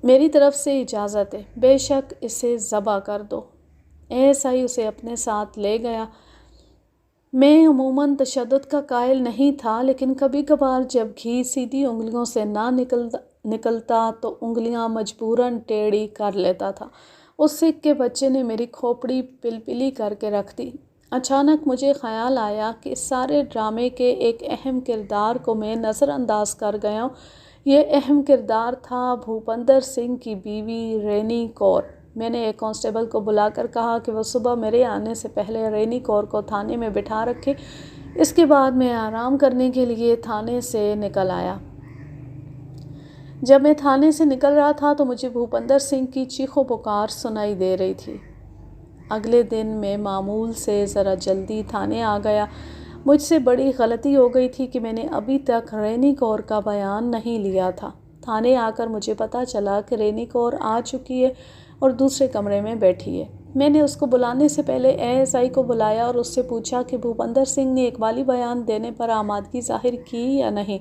میری طرف سے اجازت ہے، بے شک اسے ذبح کر دو۔ ASI اسے اپنے ساتھ لے گیا۔ میں عموماً تشدد کا قائل نہیں تھا، لیکن کبھی کبھار جب گھی سیدھی انگلیوں سے نہ نکلتا تو انگلیاں مجبوراً ٹیڑھی کر لیتا تھا۔ اس سکھ کے بچے نے میری کھوپڑی پلپلی کر کے رکھ دی۔ اچانک مجھے خیال آیا کہ اس سارے ڈرامے کے ایک اہم کردار کو میں نظر انداز کر گیا ہوں۔ یہ اہم کردار تھا بھوپندر سنگھ کی بیوی رینی کور۔ میں نے ایک کانسٹیبل کو بلا کر کہا کہ وہ صبح میرے آنے سے پہلے رینی کور کو تھانے میں بٹھا رکھے۔ اس کے بعد میں آرام کرنے کے لیے تھانے سے نکل آیا۔ جب میں تھانے سے نکل رہا تھا تو مجھے بھوپندر سنگھ کی چیخ و پکار سنائی دے رہی تھی۔ اگلے دن میں معمول سے ذرا جلدی تھانے آ گیا۔ مجھ سے بڑی غلطی ہو گئی تھی کہ میں نے ابھی تک رینی کور کا بیان نہیں لیا تھا۔ تھانے آ کر مجھے پتہ چلا کہ رینی کور آ چکی ہے اور دوسرے کمرے میں بیٹھی ہے۔ میں نے اس کو بلانے سے پہلے ASI کو بلایا اور اس سے پوچھا کہ بھوپندر سنگھ نے اقبالی بیان دینے پر آمادگی ظاہر کی یا نہیں۔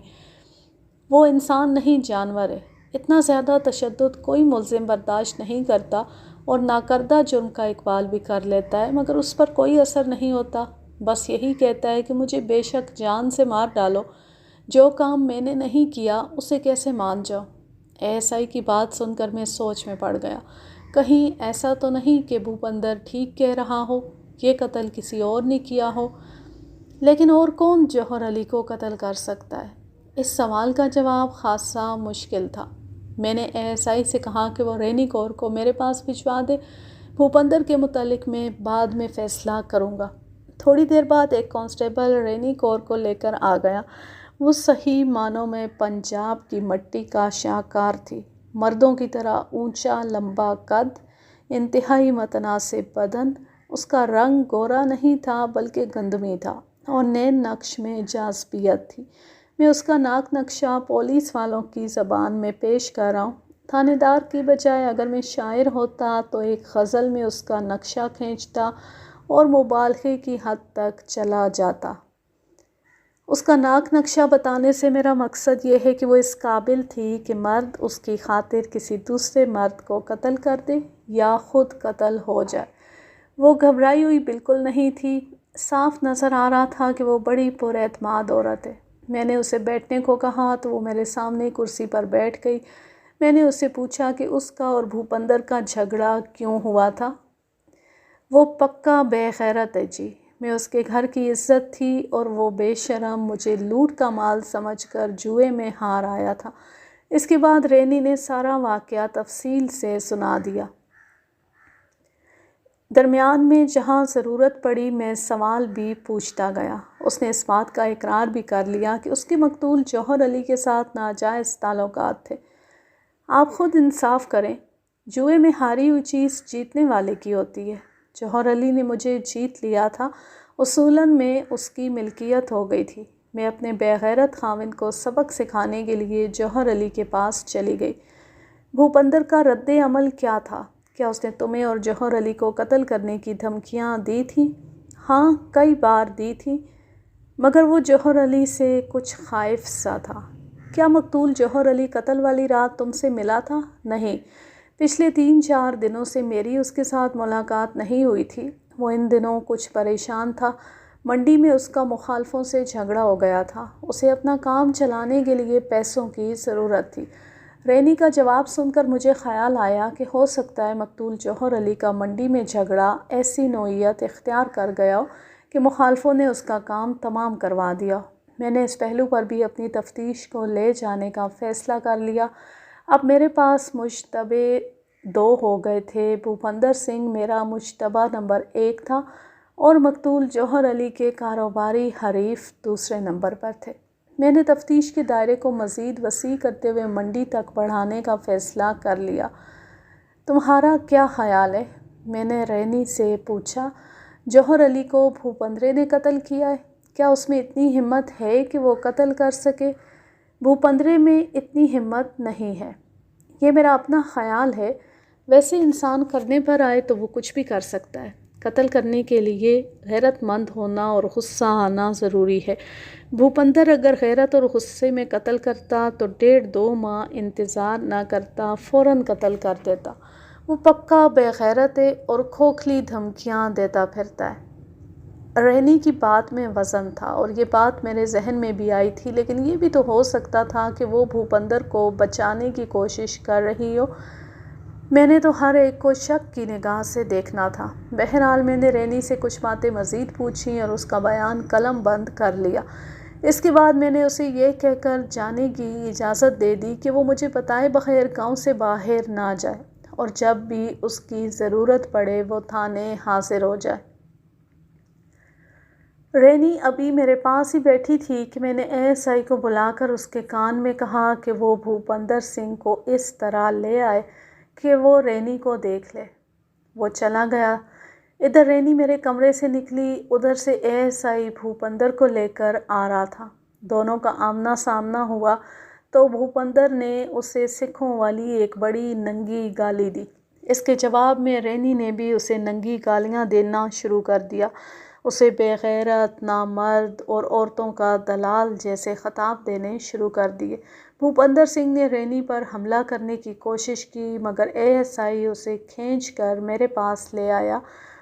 وہ انسان نہیں، جانور ہے۔ اتنا زیادہ تشدد کوئی ملزم برداشت نہیں کرتا اور ناکردہ جرم کا اقبال بھی کر لیتا ہے، مگر اس پر کوئی اثر نہیں ہوتا۔ بس یہی کہتا ہے کہ مجھے بے شک جان سے مار ڈالو، جو کام میں نے نہیں کیا اسے کیسے مان جاؤ۔ ASI کی بات سن کر میں سوچ میں پڑ گیا۔ کہیں ایسا تو نہیں کہ بھوپندر ٹھیک کہہ رہا ہو، یہ قتل کسی اور نے کیا ہو۔ لیکن اور کون جوہر علی کو قتل کر سکتا ہے؟ اس سوال کا جواب خاصا مشکل تھا۔ میں نے ASI سے کہا کہ وہ رینی کور کو میرے پاس بھجوا دے، بھوپندر کے متعلق میں بعد میں فیصلہ کروں گا۔ تھوڑی دیر بعد ایک کانسٹیبل رینی کور کو لے کر آ گیا۔ وہ صحیح معنوں میں پنجاب کی مٹی کا شاہکار تھی، مردوں کی طرح اونچا لمبا قد، انتہائی متناسب بدن۔ اس کا رنگ گورا نہیں تھا بلکہ گندمی تھا اور نین نقش میں جاذبیت تھی۔ میں اس کا ناک نقشہ پولیس والوں کی زبان میں پیش کر رہا ہوں۔ تھانے دار کی بجائے اگر میں شاعر ہوتا تو ایک غزل میں اس کا نقشہ کھینچتا اور مبالغے کی حد تک چلا جاتا۔ اس کا ناک نقشہ بتانے سے میرا مقصد یہ ہے کہ وہ اس قابل تھی کہ مرد اس کی خاطر کسی دوسرے مرد کو قتل کر دے یا خود قتل ہو جائے۔ وہ گھبرائی ہوئی بالکل نہیں تھی۔ صاف نظر آ رہا تھا کہ وہ بڑی پر اعتماد عورت ہے۔ میں نے اسے بیٹھنے کو کہا تو وہ میرے سامنے کرسی پر بیٹھ گئی۔ میں نے اس سے پوچھا کہ اس کا اور بھوپندر کا جھگڑا کیوں ہوا تھا؟ وہ پکا بے غیرت ہے جی۔ میں اس کے گھر کی عزت تھی اور وہ بے شرم مجھے لوٹ کا مال سمجھ کر جوئے میں ہار آیا تھا۔ اس کے بعد رینی نے سارا واقعہ تفصیل سے سنا دیا۔ درمیان میں جہاں ضرورت پڑی میں سوال بھی پوچھتا گیا۔ اس نے اس بات کا اقرار بھی کر لیا کہ اس کے مقتول جوہر علی کے ساتھ ناجائز تعلقات تھے۔ آپ خود انصاف کریں، جوئے میں ہاری ہوئی چیز جیتنے والے کی ہوتی ہے۔ جوہر علی نے مجھے جیت لیا تھا، اصولاً میں اس کی ملکیت ہو گئی تھی۔ میں اپنے بے غیرت خاوند کو سبق سکھانے کے لیے جوہر علی کے پاس چلی گئی۔ بھوپندر کا رد عمل کیا تھا؟ کیا اس نے تمہیں اور جوہر علی کو قتل کرنے کی دھمکیاں دی تھیں؟ ہاں، کئی بار دی تھیں، مگر وہ جوہر علی سے کچھ خائف سا تھا۔ کیا مقتول جوہر علی قتل والی رات تم سے ملا تھا؟ نہیں، پچھلے 3-4 دنوں سے میری اس کے ساتھ ملاقات نہیں ہوئی تھی۔ وہ ان دنوں کچھ پریشان تھا۔ منڈی میں اس کا مخالفوں سے جھگڑا ہو گیا تھا۔ اسے اپنا کام چلانے کے لیے پیسوں کی ضرورت تھی۔ رینی کا جواب سن کر مجھے خیال آیا کہ ہو سکتا ہے مقتول جوہر علی کا منڈی میں جھگڑا ایسی نوعیت اختیار کر گیا ہو کہ مخالفوں نے اس کا کام تمام کروا دیا۔ میں نے اس پہلو پر بھی اپنی تفتیش کو لے جانے کا فیصلہ کر لیا۔ اب میرے پاس مشتبہ 2 ہو گئے تھے۔ بھوپندر سنگھ میرا مشتبہ نمبر 1 تھا اور مقتول جوہر علی کے کاروباری حریف دوسرے نمبر پر تھے۔ میں نے تفتیش کے دائرے کو مزید وسیع کرتے ہوئے منڈی تک بڑھانے کا فیصلہ کر لیا۔ تمہارا کیا خیال ہے؟ میں نے رینی سے پوچھا۔ جوہر علی کو بھوپندرے نے قتل کیا ہے؟ کیا اس میں اتنی ہمت ہے کہ وہ قتل کر سکے؟ بھوپندرے میں اتنی ہمت نہیں ہے۔ یہ میرا اپنا خیال ہے۔ ویسے انسان کرنے پر آئے تو وہ کچھ بھی کر سکتا ہے۔ قتل کرنے کے لیے غیرت مند ہونا اور غصہ آنا ضروری ہے۔ بھوپندر اگر غیرت اور غصے میں قتل کرتا تو 1.5-2 ماہ انتظار نہ کرتا، فوراً قتل کر دیتا۔ وہ پکا بے غیرت ہے اور کھوکھلی دھمکیاں دیتا پھرتا ہے۔ رینی کی بات میں وزن تھا اور یہ بات میرے ذہن میں بھی آئی تھی، لیکن یہ بھی تو ہو سکتا تھا کہ وہ بھوپندر کو بچانے کی کوشش کر رہی ہو۔ میں نے تو ہر ایک کو شک کی نگاہ سے دیکھنا تھا۔ بہرحال میں نے رینی سے کچھ باتیں مزید پوچھیں اور اس کا بیان قلم بند کر لیا۔ اس کے بعد میں نے اسے یہ کہہ کر جانے کی اجازت دے دی کہ وہ مجھے بتائے بغیر گاؤں سے باہر نہ جائے اور جب بھی اس کی ضرورت پڑے وہ تھانے حاضر ہو جائے۔ رینی ابھی میرے پاس ہی بیٹھی تھی کہ میں نے ASI کو بلا کر اس کے کان میں کہا کہ وہ بھوپندر سنگھ کو اس طرح لے آئے کہ وہ رینی کو دیکھ لے۔ وہ چلا گیا۔ ادھر رینی میرے کمرے سے نکلی، ادھر سے ASI بھوپندر کو لے کر آ رہا تھا۔ دونوں کا آمنا سامنا ہوا تو بھوپندر نے اسے سکھوں والی ایک بڑی ننگی گالی دی۔ اس کے جواب میں رینی نے بھی اسے ننگی گالیاں دینا شروع کر دیا۔ اسے بے غیرت، نامرد اور عورتوں کا دلال جیسے خطاب دینے شروع کر دیے۔ بھوپندر سنگھ نے رینی پر حملہ کرنے کی کوشش کی مگر ASI اسے کھینچ کر میرے پاس لے آیا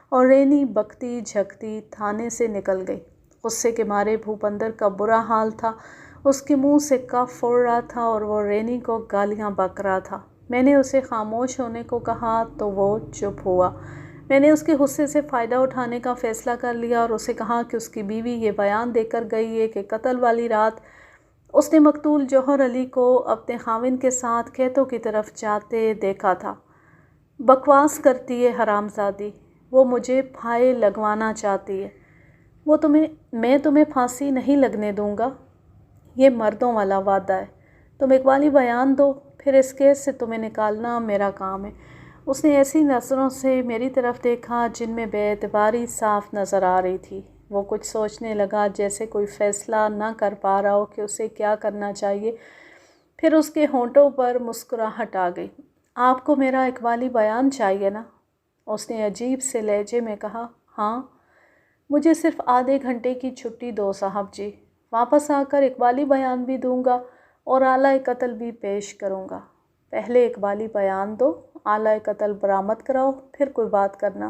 اور رینی بکتی جھکتی تھانے سے نکل گئی۔ غصے کے مارے بھوپندر کا برا حال تھا۔ اس کے منہ سے کف پھوڑ رہا تھا اور وہ رینی کو گالیاں بک رہا تھا۔ میں نے اسے خاموش ہونے کو کہا تو وہ چپ ہوا۔ میں نے اس کے غصے سے فائدہ اٹھانے کا فیصلہ کر لیا اور اسے کہا کہ اس کی بیوی یہ بیان دے کر گئی ہے کہ قتل والی رات اس نے مقتول جوہر علی کو اپنے خاوند کے ساتھ کھیتوں کی طرف جاتے دیکھا تھا۔ بکواس کرتی ہے حرامزادی، وہ مجھے پھائے لگوانا چاہتی ہے۔ میں تمہیں پھانسی نہیں لگنے دوں گا، یہ مردوں والا وعدہ ہے۔ تم اقبالی بیان دو، پھر اس کیس سے تمہیں نکالنا میرا کام ہے۔ اس نے ایسی نظروں سے میری طرف دیکھا جن میں بے اعتباری صاف نظر آ رہی تھی۔ وہ کچھ سوچنے لگا، جیسے کوئی فیصلہ نہ کر پا رہا ہو کہ اسے کیا کرنا چاہیے۔ پھر اس کے ہونٹوں پر مسکراہٹ آ گئی۔ آپ کو میرا اقبالی بیان چاہیے نا؟ اس نے عجیب سے لہجے میں کہا۔ ہاں، مجھے صرف آدھے گھنٹے کی چھٹی دو صاحب جی، واپس آ کر اقبالی بیان بھی دوں گا اور آلہ قتل بھی پیش کروں گا۔ پہلے اقبالی بیان دو، آلہ قتل برآمد کراؤ، پھر کوئی بات کرنا۔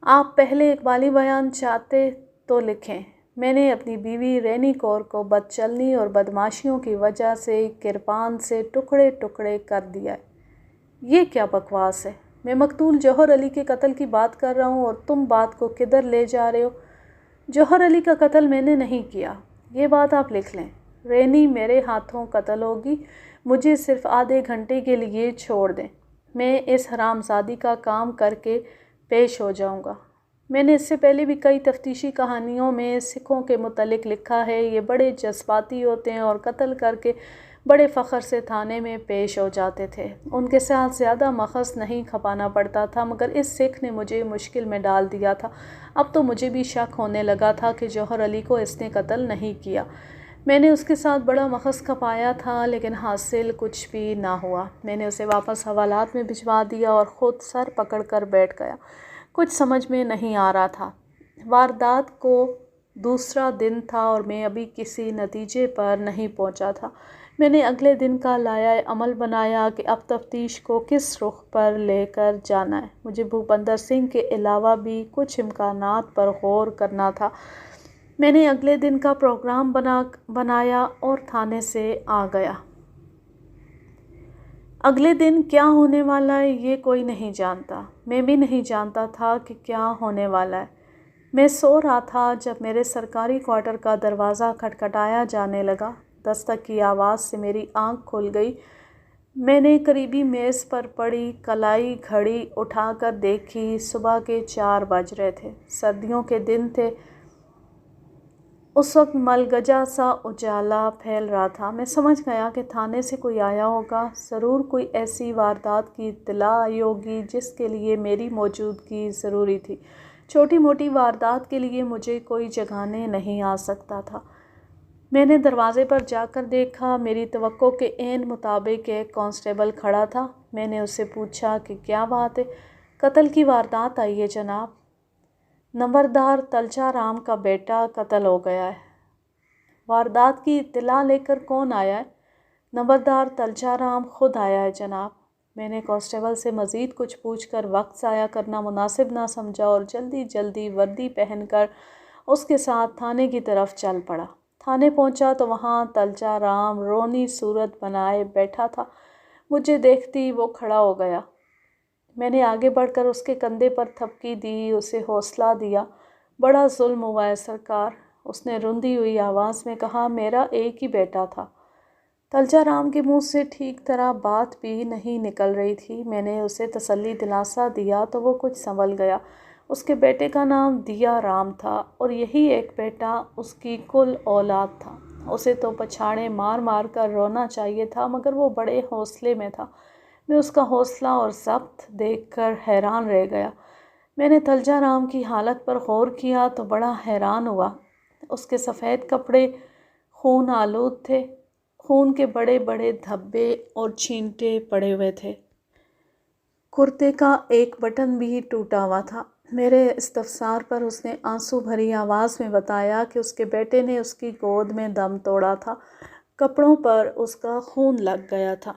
آپ پہلے اقبالی بیان چاہتے تو لکھیں۔ میں نے اپنی بیوی رینی کور کو بدچلنی اور بدماشیوں کی وجہ سے کرپان سے ٹکڑے ٹکڑے کر دیا ہے۔ یہ کیا بکواس ہے؟ میں مقتول جوہر علی کے قتل کی بات کر رہا ہوں اور تم بات کو کدھر لے جا رہے ہو؟ جوہر علی کا قتل میں نے نہیں کیا، یہ بات آپ لکھ لیں۔ رینی میرے ہاتھوں قتل ہوگی، مجھے صرف آدھے گھنٹے کے لیے چھوڑ دیں، میں اس حرامزادی کا کام کر کے پیش ہو جاؤں گا۔ میں نے اس سے پہلے بھی کئی تفتیشی کہانیوں میں سکھوں کے متعلق لکھا ہے، یہ بڑے جذباتی ہوتے ہیں اور قتل کر کے بڑے فخر سے تھانے میں پیش ہو جاتے تھے۔ ان کے ساتھ زیادہ مخص نہیں کھپانا پڑتا تھا، مگر اس سکھ نے مجھے مشکل میں ڈال دیا تھا۔ اب تو مجھے بھی شک ہونے لگا تھا کہ جوہر علی کو اس نے قتل نہیں کیا۔ میں نے اس کے ساتھ بڑا مخص کھپایا تھا، لیکن حاصل کچھ بھی نہ ہوا۔ میں نے اسے واپس حوالات میں بھجوا دیا اور خود سر پکڑ کر بیٹھ گیا۔ کچھ سمجھ میں نہیں آ رہا تھا۔ واردات کو دوسرا دن تھا اور میں ابھی کسی نتیجے پر نہیں پہنچا تھا۔ میں نے اگلے دن کا لائحہ عمل بنایا کہ اب تفتیش کو کس رخ پر لے کر جانا ہے۔ مجھے بھوپندر سنگھ کے علاوہ بھی کچھ امکانات پر غور کرنا تھا۔ میں نے اگلے دن کا پروگرام بنایا اور تھانے سے آ گیا۔ اگلے دن کیا ہونے والا ہے یہ کوئی نہیں جانتا، میں بھی نہیں جانتا تھا کہ کیا ہونے والا ہے۔ میں سو رہا تھا جب میرے سرکاری کوارٹر کا دروازہ کھٹکھٹایا جانے لگا۔ دستک کی آواز سے میری آنکھ کھل گئی۔ میں نے قریبی میز پر پڑی کلائی گھڑی اٹھا کر دیکھی، صبح کے 4 بج رہے تھے۔ سردیوں کے دن تھے، اس وقت ملگجا سا اجالا پھیل رہا تھا۔ میں سمجھ گیا کہ تھانے سے کوئی آیا ہوگا، ضرور کوئی ایسی واردات کی اطلاع آئی ہوگی جس کے لیے میری موجودگی ضروری تھی۔ چھوٹی موٹی واردات کے لیے مجھے کوئی جگانے نہیں آ سکتا تھا۔ میں نے دروازے پر جا کر دیکھا، میری توقع کے عین مطابق ایک کانسٹیبل کھڑا تھا۔ میں نے اس سے پوچھا کہ کیا بات ہے؟ قتل کی واردات آئی ہے جناب، نمبردار تلچا رام کا بیٹا قتل ہو گیا ہے۔ واردات کی اطلاع لے کر کون آیا ہے؟ نمبردار تلچا رام خود آیا ہے جناب۔ میں نے کانسٹیبل سے مزید کچھ پوچھ کر وقت ضائع کرنا مناسب نہ سمجھا اور جلدی جلدی وردی پہن کر اس کے ساتھ تھانے کی طرف چل پڑا۔ تھانے پہنچا تو وہاں تلچا رام رونی صورت بنائے بیٹھا تھا۔ مجھے دیکھتی وہ کھڑا ہو گیا۔ میں نے آگے بڑھ کر اس کے کندھے پر تھپکی دی، اسے حوصلہ دیا۔ بڑا ظلم ہوا ہے سرکار، اس نے رندی ہوئی آواز میں کہا۔ میرا ایک ہی بیٹا تھا۔ تلچا رام کے منہ سے ٹھیک طرح بات بھی نہیں نکل رہی تھی۔ میں نے اسے تسلی دلاسا دیا تو وہ کچھ سنبھل گیا۔ اس کے بیٹے کا نام دیا رام تھا اور یہی ایک بیٹا اس کی کل اولاد تھا۔ اسے تو پچھاڑے مار مار کر رونا چاہیے تھا، مگر وہ بڑے حوصلے میں تھا۔ میں اس کا حوصلہ اور ضبط دیکھ کر حیران رہ گیا۔ میں نے تلچا رام کی حالت پر غور کیا تو بڑا حیران ہوا۔ اس کے سفید کپڑے خون آلود تھے، خون کے بڑے بڑے دھبے اور چھینٹے پڑے ہوئے تھے۔ کرتے کا ایک بٹن بھی ٹوٹا ہوا تھا۔ میرے استفسار پر اس نے آنسو بھری آواز میں بتایا کہ اس کے بیٹے نے اس کی گود میں دم توڑا تھا، کپڑوں پر اس کا خون لگ گیا تھا۔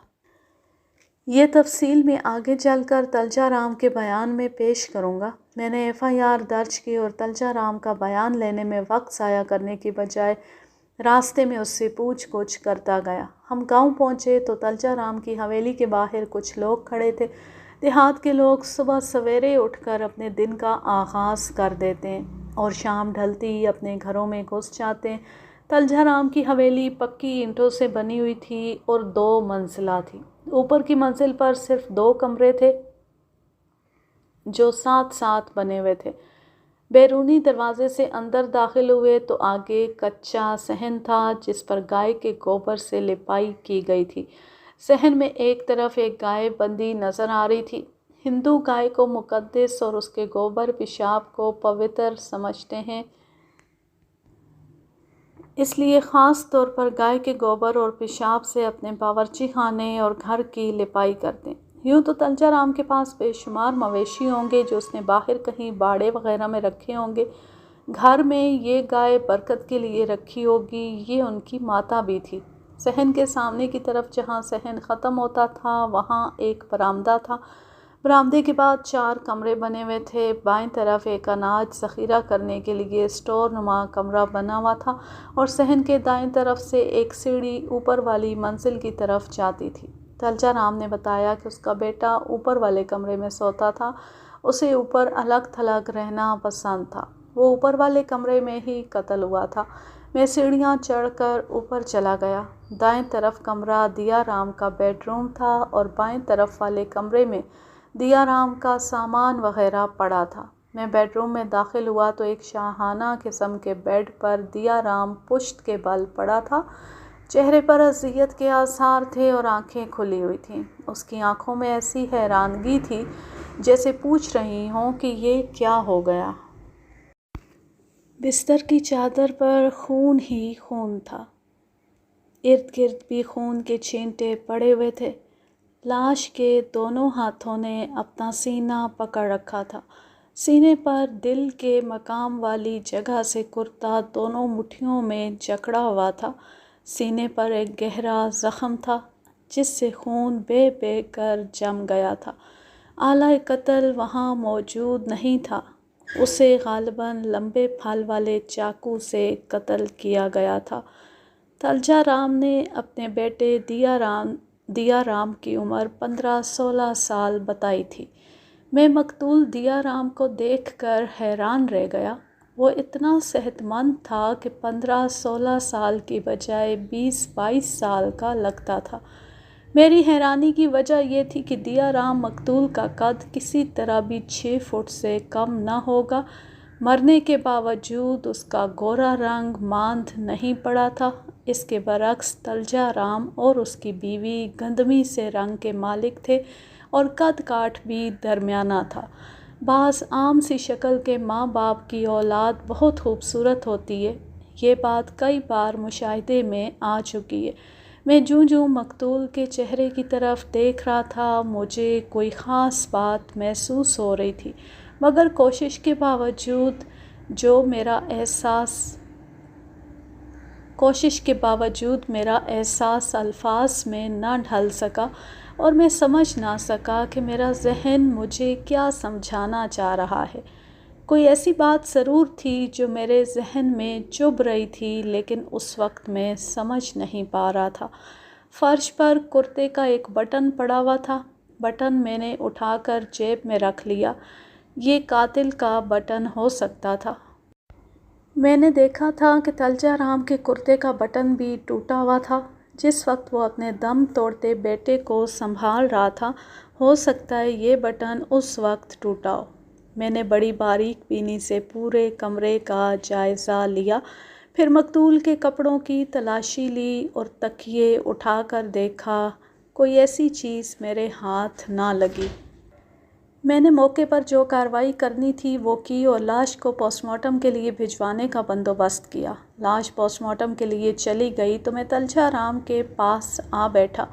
یہ تفصیل میں آگے چل کر تلچا رام کے بیان میں پیش کروں گا۔ میں نے FIR درج کی اور تلچا رام کا بیان لینے میں وقت ضائع کرنے کی بجائے راستے میں اس سے پوچھ گچھ کرتا گیا۔ ہم گاؤں پہنچے تو تلچا رام کی حویلی کے باہر کچھ لوگ کھڑے تھے۔ دیہات کے لوگ صبح سویرے اٹھ کر اپنے دن کا آغاز کر دیتے ہیں اور شام ڈھلتی ہی اپنے گھروں میں گھس جاتے ہیں۔ تلجھا رام کی حویلی پکی اینٹوں سے بنی ہوئی تھی اور 2 منزلہ تھی۔ اوپر کی منزل پر صرف 2 کمرے تھے جو ساتھ ساتھ بنے ہوئے تھے۔ بیرونی دروازے سے اندر داخل ہوئے تو آگے کچا صحن تھا جس پر گائے کے گوبر سے لپائی کی گئی تھی۔ صحن میں ایک طرف ایک گائے بندھی نظر آ رہی تھی۔ ہندو گائے کو مقدس اور اس کے گوبر پیشاب کو پوتر سمجھتے ہیں، اس لیے خاص طور پر گائے کے گوبر اور پیشاب سے اپنے باورچی خانے اور گھر کی لپائی کرتے ہیں۔ یوں تو تلجھا رام کے پاس بے شمار مویشی ہوں گے جو اس نے باہر کہیں باڑے وغیرہ میں رکھے ہوں گے۔ گھر میں یہ گائے برکت کے لیے رکھی ہوگی، یہ ان کی ماتا بھی تھی۔ صحن کے سامنے کی طرف جہاں صحن ختم ہوتا تھا وہاں ایک برآمدہ تھا۔ برآمدے کے بعد 4 کمرے بنے ہوئے تھے۔ بائیں طرف ایک اناج ذخیرہ کرنے کے لیے اسٹور نما کمرہ بنا ہوا تھا اور صحن کے دائیں طرف سے ایک سیڑھی اوپر والی منزل کی طرف جاتی تھی۔ تلجھا رام نے بتایا کہ اس کا بیٹا اوپر والے کمرے میں سوتا تھا، اسے اوپر الگ تھلگ رہنا پسند تھا۔ وہ اوپر والے کمرے میں ہی قتل ہوا تھا۔ میں سیڑھیاں چڑھ کر اوپر چلا گیا۔ دائیں طرف کمرہ دیا رام کا بیڈ روم تھا اور بائیں طرف والے کمرے میں دیا رام کا سامان وغیرہ پڑا تھا۔ میں بیڈ روم میں داخل ہوا تو ایک شاہانہ قسم کے بیڈ پر دیا رام پشت کے بل پڑا تھا۔ چہرے پر اذیت کے آثار تھے اور آنکھیں کھلی ہوئی تھیں۔ اس کی آنکھوں میں ایسی حیرانگی تھی جیسے پوچھ رہی ہوں کہ یہ کیا ہو گیا۔ بستر کی چادر پر خون ہی خون تھا، ارد گرد بھی خون کے چھینٹے پڑے ہوئے تھے۔ لاش کے دونوں ہاتھوں نے اپنا سینہ پکڑ رکھا تھا۔ سینے پر دل کے مقام والی جگہ سے کرتا دونوں مٹھیوں میں جکڑا ہوا تھا۔ سینے پر ایک گہرا زخم تھا جس سے خون بہہ بہہ کر جم گیا تھا۔ آلہ قتل وہاں موجود نہیں تھا، اسے غالباً لمبے پھل والے چاقو سے قتل کیا گیا تھا۔ تلجھا رام نے اپنے بیٹے دیا رام کی عمر 15-16 سال بتائی تھی۔ میں مقتول دیا رام کو دیکھ کر حیران رہ گیا۔ وہ اتنا صحت مند تھا کہ 15-16 سال کی بجائے 20-22 سال کا لگتا تھا۔ میری حیرانی کی وجہ یہ تھی کہ دیا رام مقتول کا قد کسی طرح بھی 6 فٹ سے کم نہ ہوگا۔ مرنے کے باوجود اس کا گورا رنگ ماند نہیں پڑا تھا۔ اس کے برعکس تلجھا رام اور اس کی بیوی گندمی سے رنگ کے مالک تھے اور قد کاٹ بھی درمیانہ تھا۔ بعض عام سی شکل کے ماں باپ کی اولاد بہت خوبصورت ہوتی ہے، یہ بات کئی بار مشاہدے میں آ چکی ہے۔ میں جوں جوں مقتول کے چہرے کی طرف دیکھ رہا تھا مجھے کوئی خاص بات محسوس ہو رہی تھی، مگر کوشش کے باوجود میرا احساس الفاظ میں نہ ڈھل سکا اور میں سمجھ نہ سکا کہ میرا ذہن مجھے کیا سمجھانا چاہ رہا ہے۔ کوئی ایسی بات ضرور تھی جو میرے ذہن میں چبھ رہی تھی لیکن اس وقت میں سمجھ نہیں پا رہا تھا۔ فرش پر کرتے کا ایک بٹن پڑا ہوا تھا۔ بٹن میں نے اٹھا کر جیب میں رکھ لیا۔ یہ قاتل کا بٹن ہو سکتا تھا۔ میں نے دیکھا تھا کہ تلجھا رام کے کرتے کا بٹن بھی ٹوٹا ہوا تھا۔ جس وقت وہ اپنے دم توڑتے بیٹے کو سنبھال رہا تھا، ہو سکتا ہے یہ بٹن اس وقت ٹوٹا ہو۔ میں نے بڑی باریک بینی سے پورے کمرے کا جائزہ لیا، پھر مقتول کے کپڑوں کی تلاشی لی اور تکیے اٹھا کر دیکھا، کوئی ایسی چیز میرے ہاتھ نہ لگی۔ میں نے موقع پر جو کارروائی کرنی تھی وہ کی اور لاش کو پوسٹ مارٹم کے لیے بھجوانے کا بندوبست کیا۔ لاش پوسٹ مارٹم کے لیے چلی گئی تو میں تلجھا رام کے پاس آ بیٹھا۔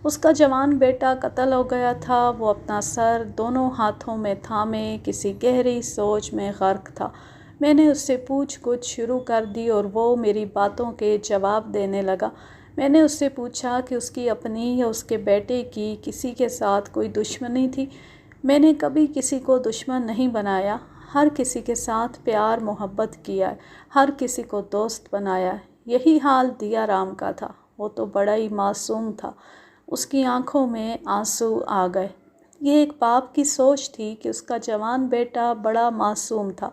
اس کا جوان بیٹا قتل ہو گیا تھا۔ وہ اپنا سر دونوں ہاتھوں میں تھامے کسی گہری سوچ میں غرق تھا۔ میں نے اس سے پوچھ گچھ شروع کر دی اور وہ میری باتوں کے جواب دینے لگا۔ میں نے اس سے پوچھا کہ اس کی اپنی یا اس کے بیٹے کی کسی کے ساتھ کوئی دشمنی تھی۔ میں نے کبھی کسی کو دشمن نہیں بنایا، ہر کسی کے ساتھ پیار محبت کیا ہے، ہر کسی کو دوست بنایا ہے۔ یہی حال دیا رام کا تھا۔ وہ تو بڑا ہی معصوم تھا۔ اس کی آنکھوں میں آنسو آ گئے۔ یہ ایک باپ کی سوچ تھی کہ اس کا جوان بیٹا بڑا معصوم تھا۔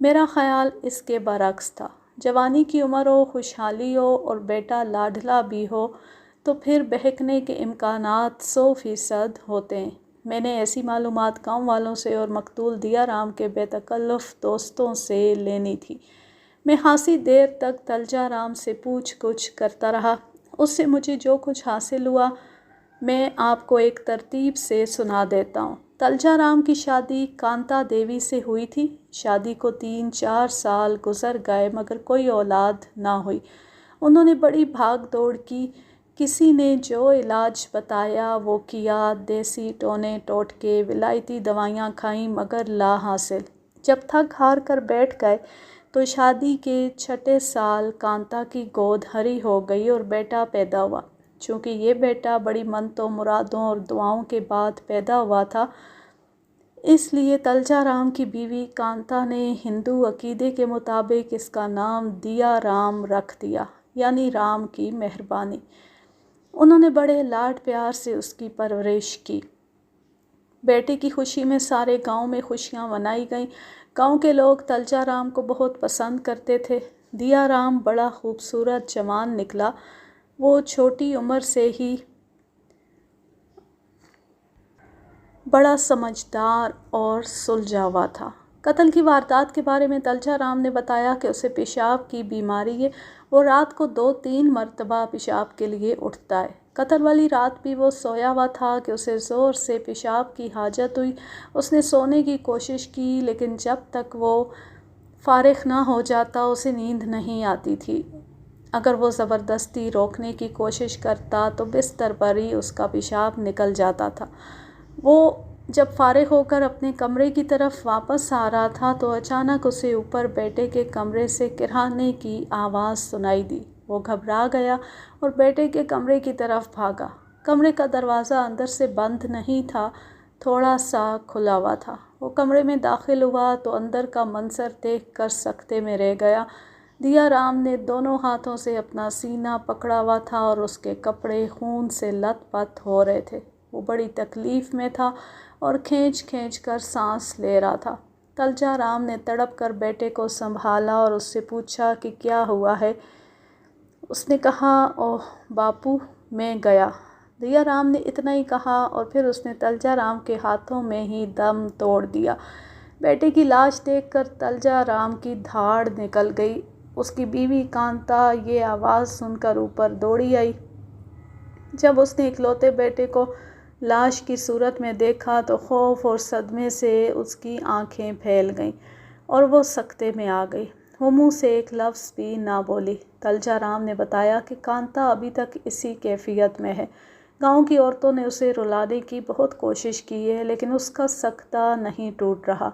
میرا خیال اس کے برعکس تھا۔ جوانی کی عمر ہو، خوشحالی ہو اور بیٹا لاڈلا بھی ہو تو پھر بہکنے کے امکانات 100% ہوتے ہیں۔ میں نے ایسی معلومات گاؤں والوں سے اور مقتول دیا رام کے بے تکلف دوستوں سے لینی تھی۔ میں خاصی دیر تک تلجا رام سے پوچھ گچھ کرتا رہا۔ اس سے مجھے جو کچھ حاصل ہوا میں آپ کو ایک ترتیب سے سنا دیتا ہوں۔ تلجا رام کی شادی کانتا دیوی سے ہوئی تھی۔ شادی کو 3-4 سال گزر گئے مگر کوئی اولاد نہ ہوئی۔ انہوں نے بڑی بھاگ دوڑ کی، کسی نے جو علاج بتایا وہ کیا، دیسی ٹونے ٹوٹکے، ولایتی دوائیاں کھائیں مگر لا حاصل۔ جب تھک ہار کر بیٹھ گئے تو شادی کے 6 سال کانتا کی گود ہری ہو گئی اور بیٹا پیدا ہوا۔ چونکہ یہ بیٹا بڑی منتوں مرادوں اور دعاؤں کے بعد پیدا ہوا تھا، اس لیے تلجا رام کی بیوی کانتا نے ہندو عقیدے کے مطابق اس کا نام دیا رام رکھ دیا، یعنی رام کی مہربانی۔ انہوں نے بڑے لاڈ پیار سے اس کی پرورش کی۔ بیٹے کی خوشی میں سارے گاؤں میں خوشیاں منائی گئیں۔ گاؤں کے لوگ تلجا رام کو بہت پسند کرتے تھے۔ دیا رام بڑا خوبصورت جوان نکلا۔ وہ چھوٹی عمر سے ہی بڑا سمجھدار اور سلجھا ہوا تھا۔ قتل کی واردات کے بارے میں تلجا رام نے بتایا کہ اسے پیشاب کی بیماری ہے۔ وہ رات کو 2-3 مرتبہ پیشاب کے لیے اٹھتا ہے۔ قتل والی رات بھی وہ سویا ہوا تھا کہ اسے زور سے پیشاب کی حاجت ہوئی۔ اس نے سونے کی کوشش کی لیکن جب تک وہ فارغ نہ ہو جاتا اسے نیند نہیں آتی تھی۔ اگر وہ زبردستی روکنے کی کوشش کرتا تو بستر پر ہی اس کا پیشاب نکل جاتا تھا۔ وہ جب فارغ ہو کر اپنے کمرے کی طرف واپس آ رہا تھا تو اچانک اسے اوپر بیٹے کے کمرے سے کرہنے کی آواز سنائی دی۔ وہ گھبرا گیا اور بیٹے کے کمرے کی طرف بھاگا۔ کمرے کا دروازہ اندر سے بند نہیں تھا، تھوڑا سا کھلا ہوا تھا۔ وہ کمرے میں داخل ہوا تو اندر کا منظر دیکھ کر سکتے میں رہ گیا۔ دیا رام نے دونوں ہاتھوں سے اپنا سینہ پکڑا ہوا تھا اور اس کے کپڑے خون سے لت پت ہو رہے تھے۔ وہ بڑی تکلیف میں تھا اور کھینچ کھینچ کر سانس لے رہا تھا۔ تلجا رام نے تڑپ کر بیٹے کو سنبھالا اور اس سے پوچھا کہ کیا ہوا ہے؟ اس نے کہا، اوہ باپو میں گیا۔ دیا رام نے اتنا ہی کہا اور پھر اس نے تلجا رام کے ہاتھوں میں ہی دم توڑ دیا۔ بیٹے کی لاش دیکھ کر تلجا رام کی دھاڑ نکل گئی۔ اس کی بیوی کانتا یہ آواز سن کر اوپر دوڑی آئی۔ جب اس نے اکلوتے بیٹے کو لاش کی صورت میں دیکھا تو خوف اور صدمے سے اس کی آنکھیں پھیل گئیں اور وہ سکتے میں آ گئی۔ وہ منہ سے ایک لفظ بھی نہ بولی۔ تلجا رام نے بتایا کہ کانتا ابھی تک اسی کیفیت میں ہے۔ گاؤں کی عورتوں نے اسے رلانے کی بہت کوشش کی ہے لیکن اس کا سکتہ نہیں ٹوٹ رہا۔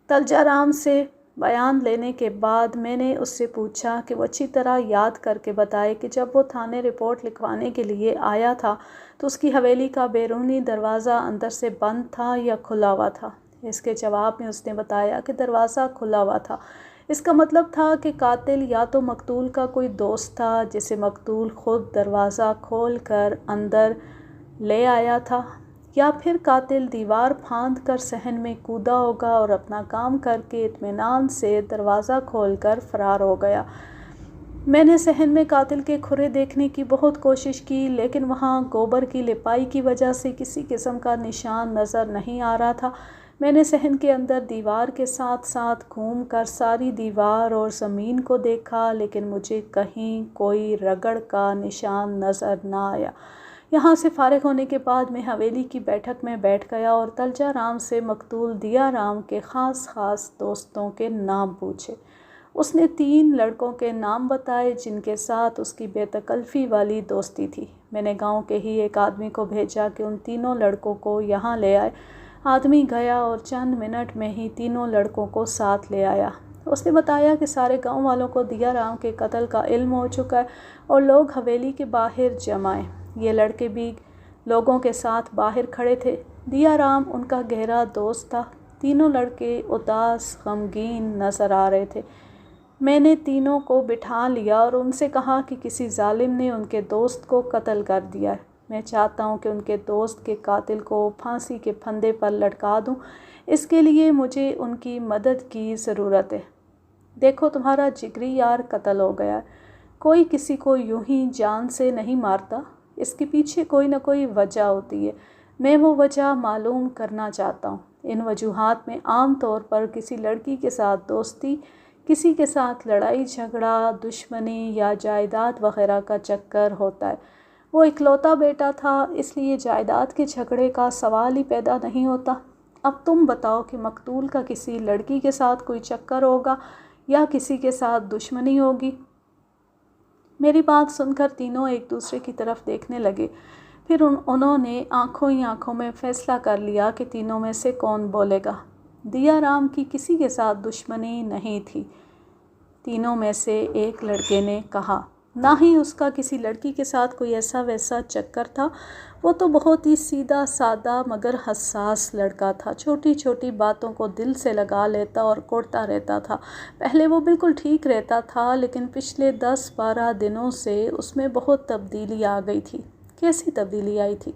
تلجا رام سے بیان لینے کے بعد میں نے اس سے پوچھا کہ وہ اچھی طرح یاد کر کے بتائے کہ جب وہ تھانے رپورٹ لکھوانے کے لیے آیا تھا تو اس کی حویلی کا بیرونی دروازہ اندر سے بند تھا یا کھلا ہوا تھا؟ اس کے جواب میں اس نے بتایا کہ دروازہ کھلا ہوا تھا۔ اس کا مطلب تھا کہ قاتل یا تو مقتول کا کوئی دوست تھا جسے مقتول خود دروازہ کھول کر اندر لے آیا تھا، یا پھر قاتل دیوار پھاند کر صحن میں کودا ہوگا اور اپنا کام کر کے اطمینان سے دروازہ کھول کر فرار ہو گیا۔ میں نے صحن میں قاتل کے کھرے دیکھنے کی بہت کوشش کی لیکن وہاں گوبر کی لپائی کی وجہ سے کسی قسم کا نشان نظر نہیں آ رہا تھا۔ میں نے صحن کے اندر دیوار کے ساتھ ساتھ گھوم کر ساری دیوار اور زمین کو دیکھا لیکن مجھے کہیں کوئی رگڑ کا نشان نظر نہ آیا۔ یہاں سے فارغ ہونے کے بعد میں حویلی کی بیٹھک میں بیٹھ گیا اور تلجا رام سے مقتول دیا رام کے خاص دوستوں کے نام پوچھے۔ اس نے 3 لڑکوں کے نام بتائے جن کے ساتھ اس کی بے تکلفی والی دوستی تھی۔ میں نے گاؤں کے ہی ایک آدمی کو بھیجا کہ ان 3 لڑکوں کو یہاں لے آئے۔ آدمی گیا اور چند منٹ میں ہی 3 لڑکوں کو ساتھ لے آیا۔ اس نے بتایا کہ سارے گاؤں والوں کو دیا رام کے قتل کا علم ہو چکا ہے اور لوگ حویلی کے باہر جمع ہیں۔ یہ لڑکے بھی لوگوں کے ساتھ باہر کھڑے تھے۔ دیا رام ان کا گہرا دوست تھا۔ 3 لڑکے اداس غمگین نظر آ رہے تھے۔ میں نے 3 کو بٹھا لیا اور ان سے کہا کہ کسی ظالم نے ان کے دوست کو قتل کر دیا ہے۔ میں چاہتا ہوں کہ ان کے دوست کے قاتل کو پھانسی کے پھندے پر لٹکا دوں۔ اس کے لیے مجھے ان کی مدد کی ضرورت ہے۔ دیکھو تمہارا جگری یار قتل ہو گیا ہے۔ کوئی کسی کو یوں ہی جان سے نہیں مارتا، اس کے پیچھے کوئی نہ کوئی وجہ ہوتی ہے۔ میں وہ وجہ معلوم کرنا چاہتا ہوں۔ ان وجوہات میں عام طور پر کسی لڑکی کے ساتھ دوستی، کسی کے ساتھ لڑائی جھگڑا، دشمنی یا جائیداد وغیرہ کا چکر ہوتا ہے۔ وہ اکلوتا بیٹا تھا، اس لیے جائیداد کے جھگڑے کا سوال ہی پیدا نہیں ہوتا۔ اب تم بتاؤ کہ مقتول کا کسی لڑکی کے ساتھ کوئی چکر ہوگا یا کسی کے ساتھ دشمنی ہوگی؟ میری بات سن کر تینوں ایک دوسرے کی طرف دیکھنے لگے۔ پھر انہوں نے آنکھوں ہی آنکھوں میں فیصلہ کر لیا کہ تینوں میں سے کون بولے گا۔ دیا رام کی کسی کے ساتھ دشمنی نہیں تھی، تینوں میں سے ایک لڑکے نے کہا۔ نہ ہی اس کا کسی لڑکی کے ساتھ کوئی ایسا ویسا چکر تھا۔ وہ تو بہت ہی سیدھا سادہ مگر حساس لڑکا تھا، چھوٹی چھوٹی باتوں کو دل سے لگا لیتا اور کوڑتا رہتا تھا۔ پہلے وہ بالکل ٹھیک رہتا تھا، لیکن پچھلے 10-12 دنوں سے اس میں بہت تبدیلی آ گئی تھی۔ کیسی تبدیلی آئی تھی؟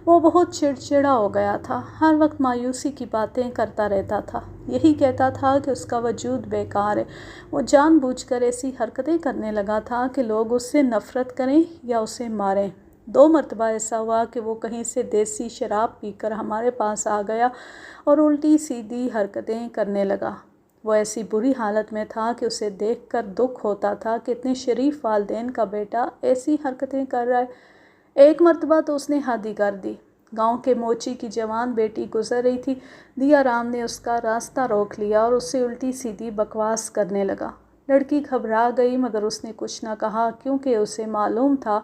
وہ بہت چڑچڑا ہو گیا تھا، ہر وقت مایوسی کی باتیں کرتا رہتا تھا، یہی کہتا تھا کہ اس کا وجود بیکار ہے۔ وہ جان بوجھ کر ایسی حرکتیں کرنے لگا تھا کہ لوگ اس سے نفرت کریں یا اسے ماریں۔ 2 مرتبہ ایسا ہوا کہ وہ کہیں سے دیسی شراب پی کر ہمارے پاس آ گیا اور الٹی سیدھی حرکتیں کرنے لگا۔ وہ ایسی بری حالت میں تھا کہ اسے دیکھ کر دکھ ہوتا تھا کہ اتنے شریف والدین کا بیٹا ایسی حرکتیں کر رہا ہے۔ ایک مرتبہ تو اس نے حد ہی کر دی۔ گاؤں کے موچی کی جوان بیٹی گزر رہی تھی، دیا رام نے اس کا راستہ روک لیا اور اس سے الٹی سیدھی بکواس کرنے لگا۔ لڑکی گھبرا گئی مگر اس نے کچھ نہ کہا، کیونکہ اسے معلوم تھا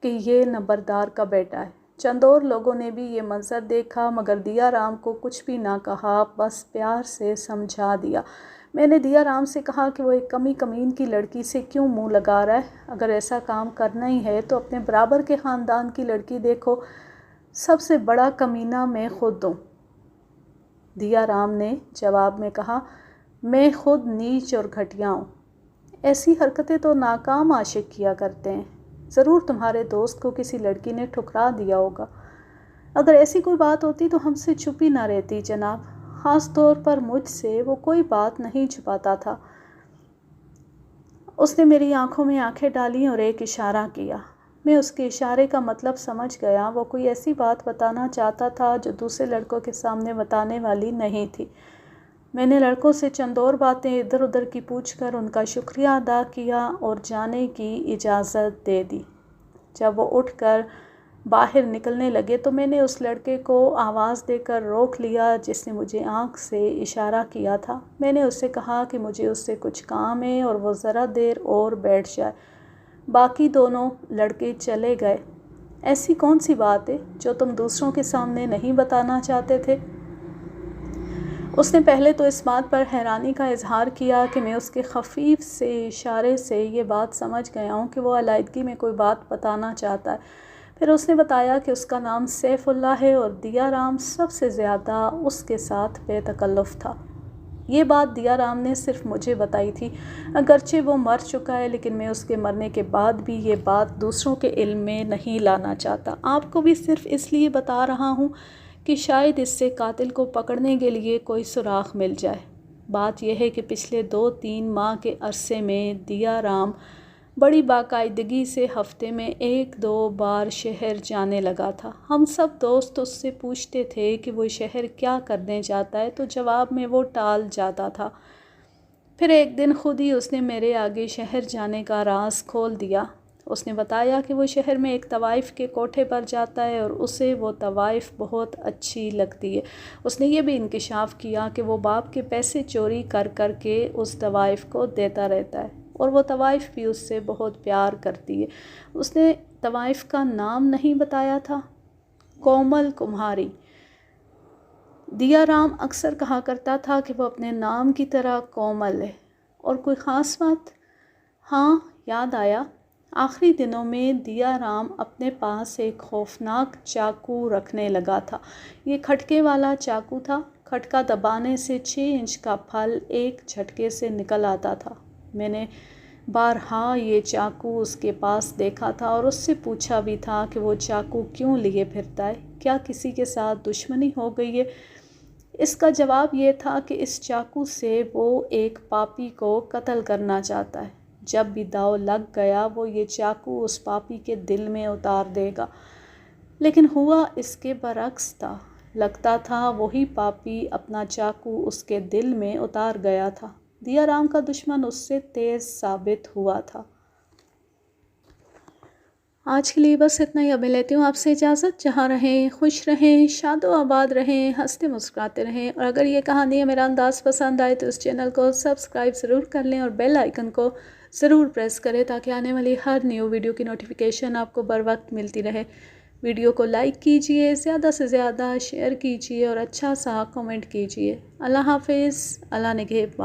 کہ یہ نمبردار کا بیٹا ہے۔ چند اور لوگوں نے بھی یہ منظر دیکھا مگر دیا رام کو کچھ بھی نہ کہا، بس پیار سے سمجھا دیا۔ میں نے دیا رام سے کہا کہ وہ ایک کمی کمین کی لڑکی سے کیوں منہ لگا رہا ہے؟ اگر ایسا کام کرنا ہی ہے تو اپنے برابر کے خاندان کی لڑکی دیکھو۔ سب سے بڑا کمینہ میں خود ہوں، دیا رام نے جواب میں کہا۔ میں خود نیچ اور گھٹیا ہوں۔ ایسی حرکتیں تو ناکام عاشق کیا کرتے ہیں۔ ضرور تمہارے دوست کو کسی لڑکی نے ٹھکرا دیا ہوگا۔ اگر ایسی کوئی بات ہوتی تو ہم سے چھپی نہ رہتی جناب۔ خاص طور پر مجھ سے وہ کوئی بات نہیں چھپاتا تھا۔ اس نے میری آنکھوں میں آنکھیں ڈالیں اور ایک اشارہ کیا۔ میں اس کے اشارے کا مطلب سمجھ گیا۔ وہ کوئی ایسی بات بتانا چاہتا تھا جو دوسرے لڑکوں کے سامنے بتانے والی نہیں تھی۔ میں نے لڑکوں سے چند اور باتیں ادھر ادھر کی پوچھ کر ان کا شکریہ ادا کیا اور جانے کی اجازت دے دی۔ جب وہ اٹھ کر باہر نکلنے لگے تو میں نے اس لڑکے کو آواز دے کر روک لیا جس نے مجھے آنکھ سے اشارہ کیا تھا۔ میں نے اس سے کہا کہ مجھے اس سے کچھ کام ہے اور وہ ذرا دیر اور بیٹھ جائے۔ باقی دونوں لڑکے چلے گئے۔ ایسی کون سی بات ہے جو تم دوسروں کے سامنے نہیں بتانا چاہتے تھے؟ اس نے پہلے تو اس بات پر حیرانی کا اظہار کیا کہ میں اس کے خفیف سے اشارے سے یہ بات سمجھ گیا ہوں کہ وہ علیحدگی میں کوئی بات بتانا چاہتا ہے۔ پھر اس نے بتایا کہ اس کا نام سیف اللہ ہے اور دیا رام سب سے زیادہ اس کے ساتھ بے تکلف تھا۔ یہ بات دیا رام نے صرف مجھے بتائی تھی، اگرچہ وہ مر چکا ہے، لیکن میں اس کے مرنے کے بعد بھی یہ بات دوسروں کے علم میں نہیں لانا چاہتا۔ آپ کو بھی صرف اس لیے بتا رہا ہوں کہ شاید اس سے قاتل کو پکڑنے کے لیے کوئی سراغ مل جائے۔ بات یہ ہے کہ پچھلے 2-3 ماہ کے عرصے میں دیا رام بڑی باقاعدگی سے ہفتے میں 1-2 بار شہر جانے لگا تھا۔ ہم سب دوست اس سے پوچھتے تھے کہ وہ شہر کیا کرنے جاتا ہے تو جواب میں وہ ٹال جاتا تھا۔ پھر ایک دن خود ہی اس نے میرے آگے شہر جانے کا راز کھول دیا۔ اس نے بتایا کہ وہ شہر میں ایک طوائف کے کوٹھے پر جاتا ہے اور اسے وہ طوائف بہت اچھی لگتی ہے۔ اس نے یہ بھی انکشاف کیا کہ وہ باپ کے پیسے چوری کر کر کے اس طوائف کو دیتا رہتا ہے اور وہ طوائف بھی اس سے بہت پیار کرتی ہے۔ اس نے طوائف کا نام نہیں بتایا تھا؟ کومل کمہاری۔ دیا رام اکثر کہا کرتا تھا کہ وہ اپنے نام کی طرح کومل ہے۔ اور کوئی خاص بات؟ ہاں، یاد آیا۔ آخری دنوں میں دیا رام اپنے پاس ایک خوفناک چاقو رکھنے لگا تھا۔ یہ کھٹکے والا چاقو تھا۔ کھٹکا دبانے سے 6 انچ کا پھل ایک جھٹکے سے نکل آتا تھا۔ میں نے بارہا یہ چاقو اس کے پاس دیکھا تھا اور اس سے پوچھا بھی تھا کہ وہ چاقو کیوں لیے پھرتا ہے، کیا کسی کے ساتھ دشمنی ہو گئی ہے؟ اس کا جواب یہ تھا کہ اس چاقو سے وہ ایک پاپی کو قتل کرنا چاہتا ہے، جب بھی داؤ لگ گیا وہ یہ چاقو اس پاپی کے دل میں اتار دے گا۔ لیکن ہوا اس کے برعکس تھا، لگتا تھا وہی پاپی اپنا چاقو اس کے دل میں اتار گیا تھا۔ دیا رام کا دشمن اس سے تیز ثابت ہوا تھا۔ آج کے لیے بس اتنا ہی، اب میں لیتی ہوں آپ سے اجازت۔ جہاں رہیں خوش رہیں، شاد و آباد رہیں، ہنستے مسکراتے رہیں، اور اگر یہ کہانی یا میرا انداز پسند آئے تو اس چینل کو سبسکرائب ضرور کر لیں اور بیل آئیکن کو ضرور پریس کریں تاکہ آنے والی ہر نیو ویڈیو کی نوٹیفیکیشن آپ کو بر وقت ملتی رہے۔ ویڈیو کو لائک کیجئے، زیادہ سے زیادہ شیئر کیجئے اور اچھا سا کمنٹ کیجئے۔ اللہ حافظ، اللہ نگہبان۔